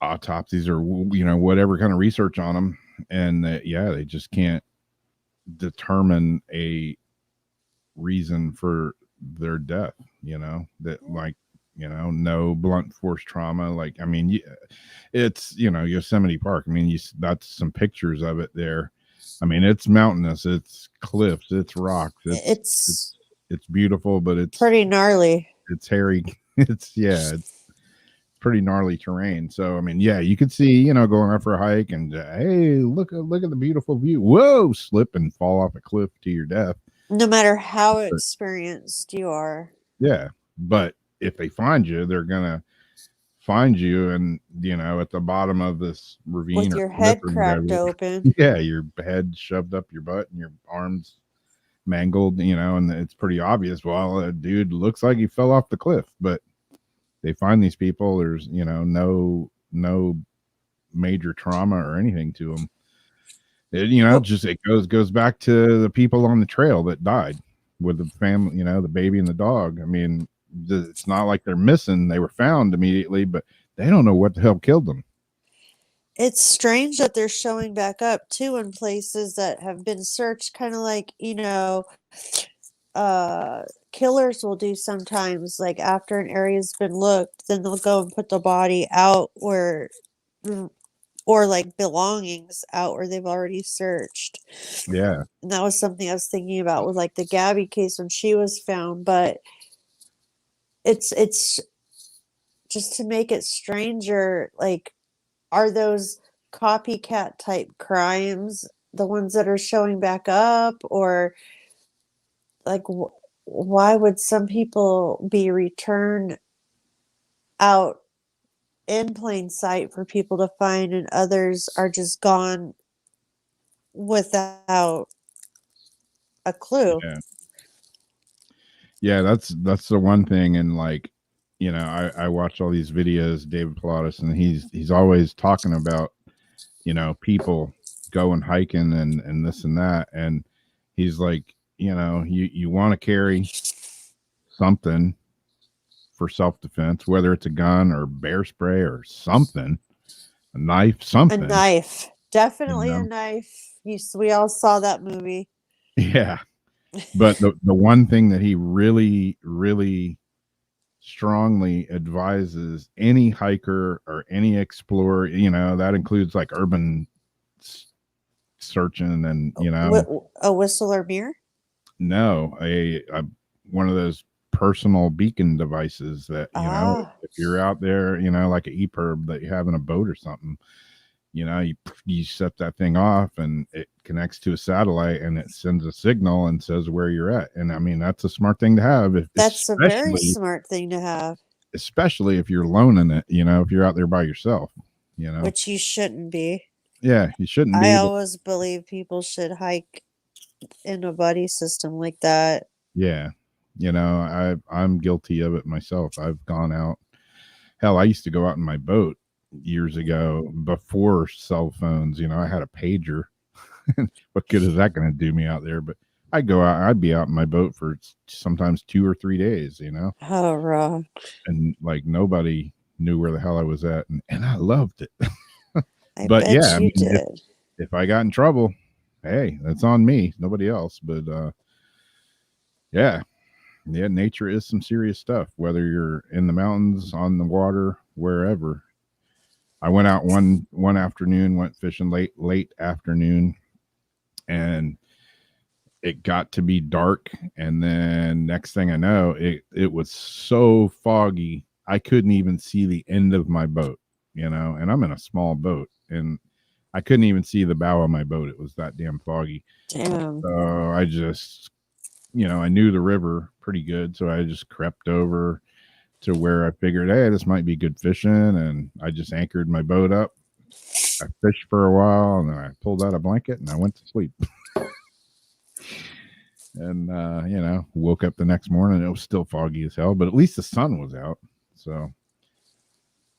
Speaker 1: autopsies or whatever kind of research on them, and they just can't determine a reason for their death. That like no blunt force trauma. Like it's Yosemite Park. That's some pictures of it there. It's mountainous, it's cliffs, it's rocks, it's beautiful, but it's
Speaker 2: pretty gnarly.
Speaker 1: It's hairy. It's pretty gnarly terrain. So you could see going out for a hike and hey, look at the beautiful view. Whoa, slip and fall off a cliff to your death.
Speaker 2: No matter how experienced you are.
Speaker 1: Yeah, but if they find you, they're gonna find you, and at the bottom of this ravine
Speaker 2: with your head cracked open.
Speaker 1: Yeah, your head shoved up your butt and your arms mangled. And it's pretty obvious. Well, a dude looks like he fell off the cliff, but they find these people. There's no major trauma or anything to them. It goes back to the people on the trail that died with the family, the baby and the dog. It's not like they're missing. They were found immediately, but they don't know what the hell killed them.
Speaker 2: It's strange that they're showing back up too in places that have been searched, kind of like, killers will do sometimes. Like after an area's been looked, then they'll go and put the body out or like belongings out where they've already searched.
Speaker 1: Yeah.
Speaker 2: And that was something I was thinking about with like the Gabby case when she was found. But it's just to make it stranger, like, are those copycat type crimes the ones that are showing back up? Or like why would some people be returned out in plain sight for people to find, and others are just gone without a clue?
Speaker 1: Yeah, that's the one thing. And like, I watch all these videos, David Pilatus, and he's always talking about people going hiking and this and that, and he's like, you want to carry something for self-defense, whether it's a gun or bear spray or something, a knife, something.
Speaker 2: A knife, definitely a knife. We all saw that movie.
Speaker 1: Yeah, but the one thing that he really, really strongly advises any hiker or any explorer, that includes like urban searching and
Speaker 2: a whistle or mirror.
Speaker 1: No, a one of those personal beacon devices that if you're out there, like an EPIRB that you have in a boat or something, you set that thing off and it connects to a satellite and it sends a signal and says where you're at. And that's a smart thing to have.
Speaker 2: That's a very smart thing to have,
Speaker 1: especially if you're loaning it. If you're out there by yourself,
Speaker 2: which you shouldn't be.
Speaker 1: Yeah, you shouldn't be.
Speaker 2: I always believe people should hike in a buddy system like that.
Speaker 1: Yeah, I'm guilty of it myself. I've gone out. Hell, I used to go out in my boat years ago before cell phones. I had a pager. What good is that going to do me out there? But I'd go out. I'd be out in my boat for sometimes 2 or 3 days.
Speaker 2: Oh, raw.
Speaker 1: And like nobody knew where the hell I was at, and I loved it.
Speaker 2: But yeah, you did.
Speaker 1: If I got in trouble, hey, that's on me, nobody else. But yeah, nature is some serious stuff, whether you're in the mountains, on the water, wherever. I went out one afternoon, went fishing late afternoon, and it got to be dark. And then next thing I know, it was so foggy I couldn't even see the end of my boat, and I'm in a small boat, and I couldn't even see the bow of my boat. It was that damn foggy.
Speaker 2: Damn.
Speaker 1: So I just, I knew the river pretty good. So I just crept over to where I figured, hey, this might be good fishing. And I just anchored my boat up. I fished for a while and then I pulled out a blanket and I went to sleep. And, woke up the next morning. It was still foggy as hell, but at least the sun was out. So,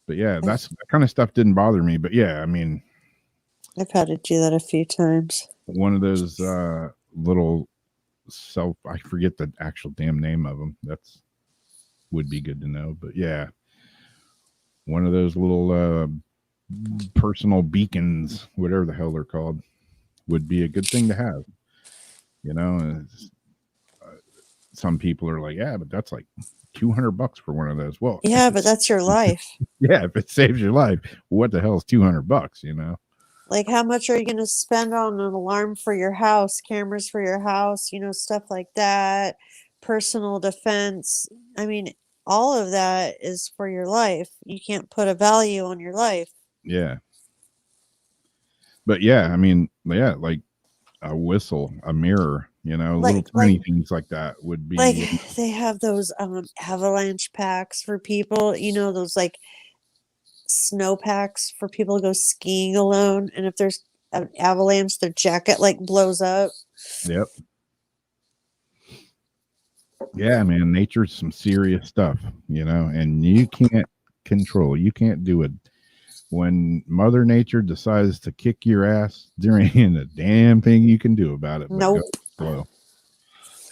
Speaker 1: but yeah, that kind of stuff didn't bother me. But yeah, I mean,
Speaker 2: I've had to do that a few times.
Speaker 1: one of those little I forget the actual damn name of them. That's would be good to know. But yeah, one of those little personal beacons, whatever the hell they're called, would be a good thing to have. Some people are like, yeah, but that's like $200 for one of those. Well,
Speaker 2: yeah, but that's your life.
Speaker 1: Yeah, if it saves your life, what the hell is $200?
Speaker 2: Like, how much are you going to spend on an alarm for your house, cameras for your house, stuff like that, personal defense? I mean, all of that is for your life. You can't put a value on your life.
Speaker 1: Yeah. But yeah, I mean, yeah, like a whistle, a mirror, little tiny things like that would be.
Speaker 2: Like, they have those avalanche packs for people, those like snow packs for people to go skiing alone, and if there's an avalanche, their jacket like blows up.
Speaker 1: Yep. Yeah, man, nature's some serious stuff, and you can't you can't do it. When Mother Nature decides to kick your ass, there ain't a damn thing you can do about it.
Speaker 2: Nope.
Speaker 1: Slow.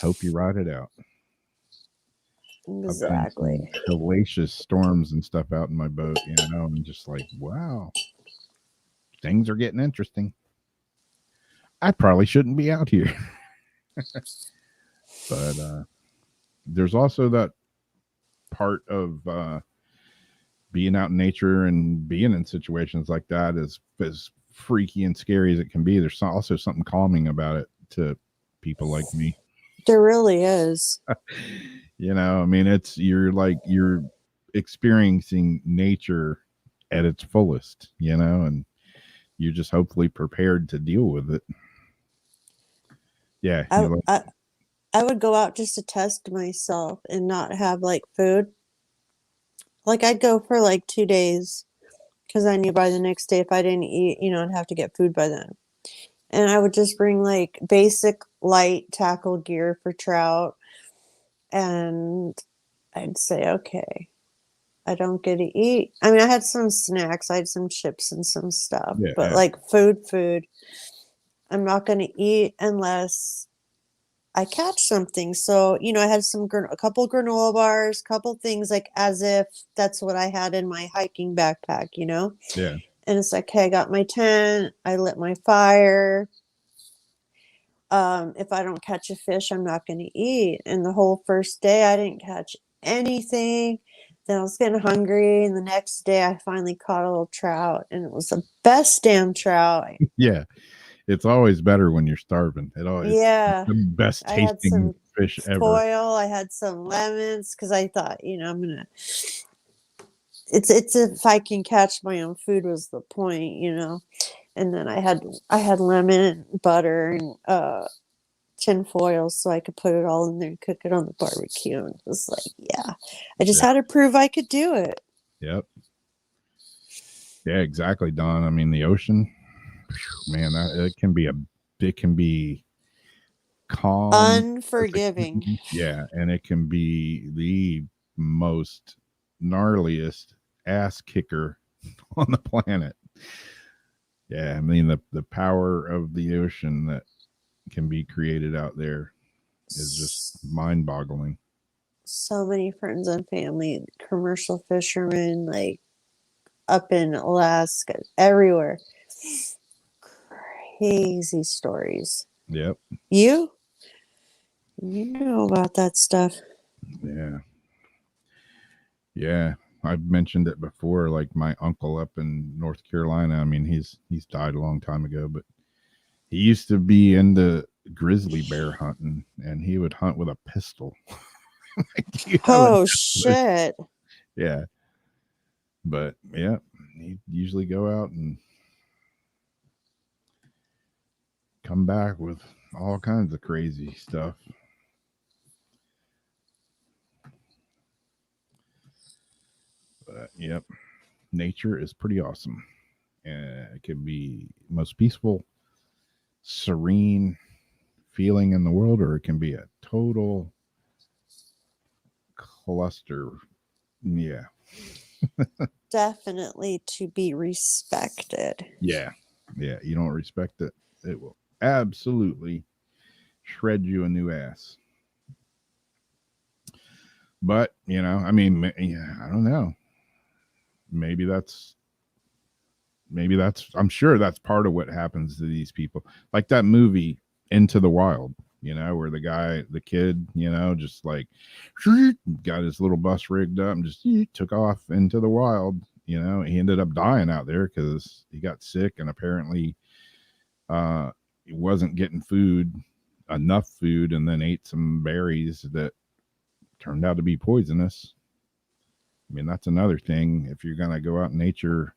Speaker 1: Hope you ride it out.
Speaker 2: Exactly.
Speaker 1: Hellacious storms and stuff out in my boat, I'm just like, wow, things are getting interesting. I probably shouldn't be out here. But there's also that part of being out in nature and being in situations like that, as freaky and scary as it can be. There's also something calming about it to people like me.
Speaker 2: There really is.
Speaker 1: I mean, you're experiencing nature at its fullest, and you're just hopefully prepared to deal with it. Yeah.
Speaker 2: I would go out just to test myself and not have like food. Like, I'd go for like 2 days because I knew by the next day if I didn't eat, I'd have to get food by then. And I would just bring like basic light tackle gear for trout. And I'd say, okay, I don't get to eat. I mean, I had some snacks. I had some chips and some stuff.
Speaker 1: Yeah,
Speaker 2: but like food, I'm not going to eat unless I catch something. So, I had a couple granola bars, couple things like as if that's what I had in my hiking backpack,
Speaker 1: Yeah.
Speaker 2: And it's like, okay, I got my tent. I lit my fire. If I don't catch a fish, I'm not going to eat. And the whole first day, I didn't catch anything. Then I was getting hungry. And the next day, I finally caught a little trout. And it was the best damn trout.
Speaker 1: Yeah. It's always better when you're starving. It's the best tasting fish ever.
Speaker 2: Foil. I had some lemons because I thought, I'm gonna. It's if I can catch my own food was the point, And then I had lemon and butter and tin foil so I could put it all in there and cook it on the barbecue. And it was like, yeah, I just had to prove I could do it.
Speaker 1: Yep. Yeah, exactly, Don. I mean, the ocean. Man, it can be calm,
Speaker 2: unforgiving.
Speaker 1: Yeah, and it can be the most gnarliest ass kicker on the planet. Yeah, I mean the power of the ocean that can be created out there is just mind-boggling.
Speaker 2: So many friends and family, commercial fishermen, like up in Alaska, everywhere. Crazy stories.
Speaker 1: Yep.
Speaker 2: You know about that stuff.
Speaker 1: Yeah, I've mentioned it before. Like my uncle up in North Carolina. I mean, he's died a long time ago, but he used to be into grizzly bear hunting, and he would hunt with a pistol.
Speaker 2: Oh shit!
Speaker 1: Yeah, but yeah, he'd usually go out and come back with all kinds of crazy stuff. But yep, nature is pretty awesome. It can be most peaceful, serene feeling in the world, or it can be a total cluster. Yeah.
Speaker 2: Definitely to be respected.
Speaker 1: Yeah. Yeah. You don't respect it, it will absolutely shred you a new ass. But, I mean, yeah, I don't know. Maybe that's, I'm sure that's part of what happens to these people. Like that movie, Into the Wild, where the kid, just like got his little bus rigged up and just took off into the wild. He ended up dying out there because he got sick and apparently he wasn't getting enough food, and then ate some berries that turned out to be poisonous. I mean, that's another thing. If you're going to go out in nature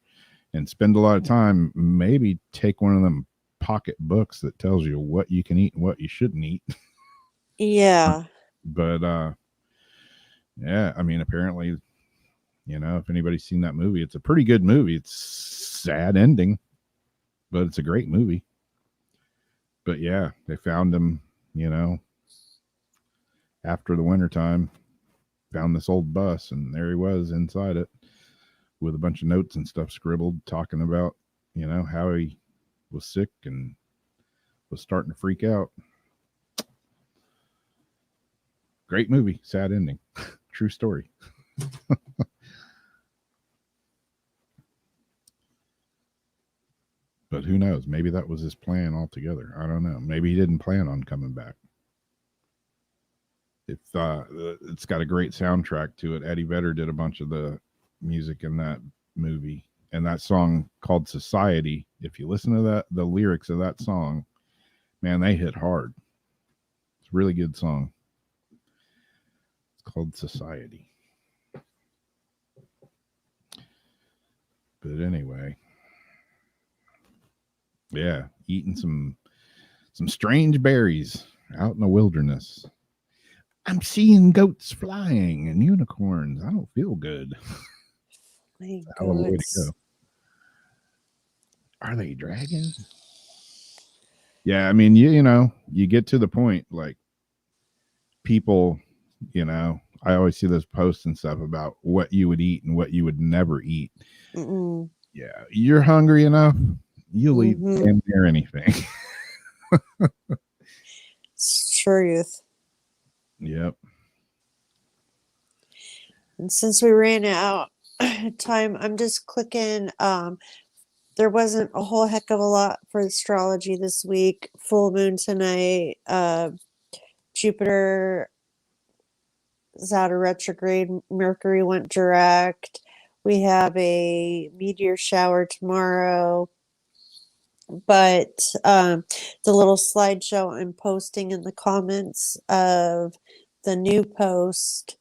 Speaker 1: and spend a lot of time, maybe take one of them pocket books that tells you what you can eat and what you shouldn't eat.
Speaker 2: Yeah.
Speaker 1: But yeah, I mean, apparently, if anybody's seen that movie, it's a pretty good movie. It's sad ending, but it's a great movie. But yeah, they found him, after the wintertime, found this old bus, and there he was inside it with a bunch of notes and stuff scribbled, talking about, how he was sick and was starting to freak out. Great movie, sad ending. True story. But who knows? Maybe that was his plan altogether. I don't know. Maybe he didn't plan on coming back. It's got a great soundtrack to it. Eddie Vedder did a bunch of the music in that movie, and that song called Society. If you listen to the lyrics of that song, man, they hit hard. It's a really good song. It's called Society. But anyway, yeah, eating some strange berries out in the wilderness. I'm seeing goats flying and unicorns. I don't feel good.
Speaker 2: My
Speaker 1: Hell of a way to
Speaker 2: goats.
Speaker 1: go. Are they dragons? Yeah, I mean, you get to the point, like, people, I always see those posts and stuff about what you would eat and what you would never eat.
Speaker 2: Mm-mm.
Speaker 1: Yeah, you're hungry enough, you'll eat damn near anything.
Speaker 2: It's truth.
Speaker 1: Yep.
Speaker 2: And since we ran out of time, I'm just clicking. There wasn't a whole heck of a lot for astrology this week. Full moon tonight. Jupiter is out of retrograde. Mercury went direct. We have a meteor shower tomorrow. But the little slideshow I'm posting in the comments of the new post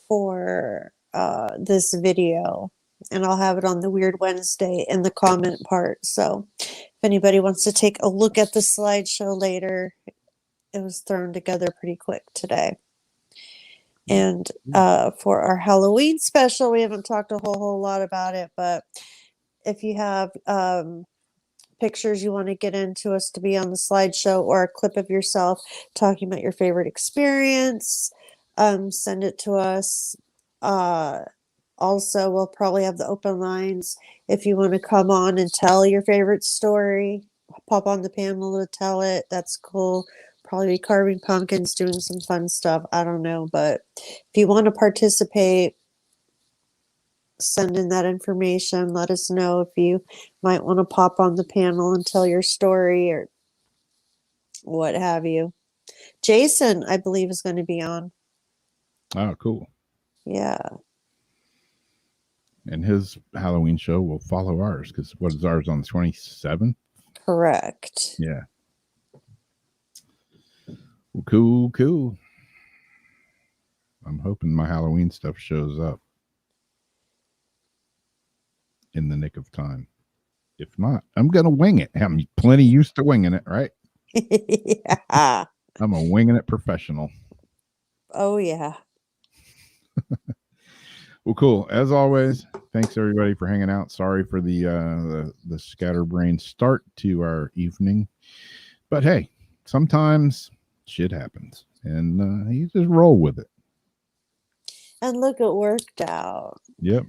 Speaker 2: for this video, and I'll have it on the Weird Wednesday in the comment part. So if anybody wants to take a look at the slideshow later, it was thrown together pretty quick today. And for our Halloween special, we haven't talked a whole lot about it, but if you have pictures you want to get into us to be on the slideshow, or a clip of yourself talking about your favorite experience, send it to us. Also, we'll probably have the open lines if you want to come on and tell your favorite story. Pop on the panel to tell it. That's cool. Probably be carving pumpkins, doing some fun stuff. I don't know, but if you want to participate, send in that information. Let us know if you might want to pop on the panel and tell your story or what have you. Jason, I believe, is going to be on.
Speaker 1: Oh, cool.
Speaker 2: Yeah.
Speaker 1: And his Halloween show will follow ours, because what is ours, on the 27th?
Speaker 2: Correct.
Speaker 1: Yeah. Well, cool. I'm hoping my Halloween stuff shows up in the nick of time. If not, I'm going to wing it. I'm plenty used to winging it, right?
Speaker 2: Yeah.
Speaker 1: I'm a winging it professional.
Speaker 2: Oh, yeah.
Speaker 1: Well, cool. As always, thanks everybody for hanging out. Sorry for the scatterbrain start to our evening, but hey, sometimes shit happens, and you just roll with it.
Speaker 2: And look, it worked out.
Speaker 1: Yep.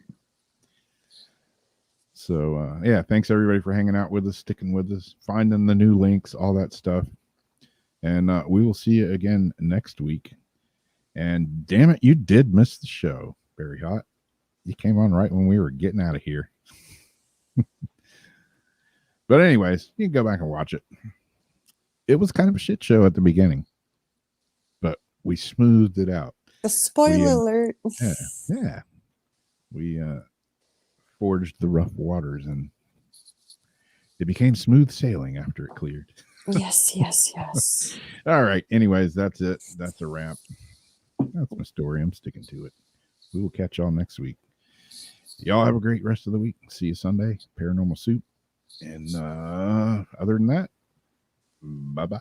Speaker 1: So yeah, thanks everybody for hanging out with us, sticking with us, finding the new links, all that stuff, and we will see you again next week. And damn it, you did miss the show, Very Hot. You came on right when we were getting out of here. But anyways, you can go back and watch it. It was kind of a shit show at the beginning, but we smoothed it out.
Speaker 2: A spoiler alert.
Speaker 1: Yeah. We forged the rough waters, and it became smooth sailing after it cleared.
Speaker 2: Yes.
Speaker 1: All right. Anyways, that's it. That's a wrap. That's my story. I'm sticking to it. We will catch y'all next week. Y'all have a great rest of the week. See you Sunday. Paranormal Soup. And other than that, bye-bye.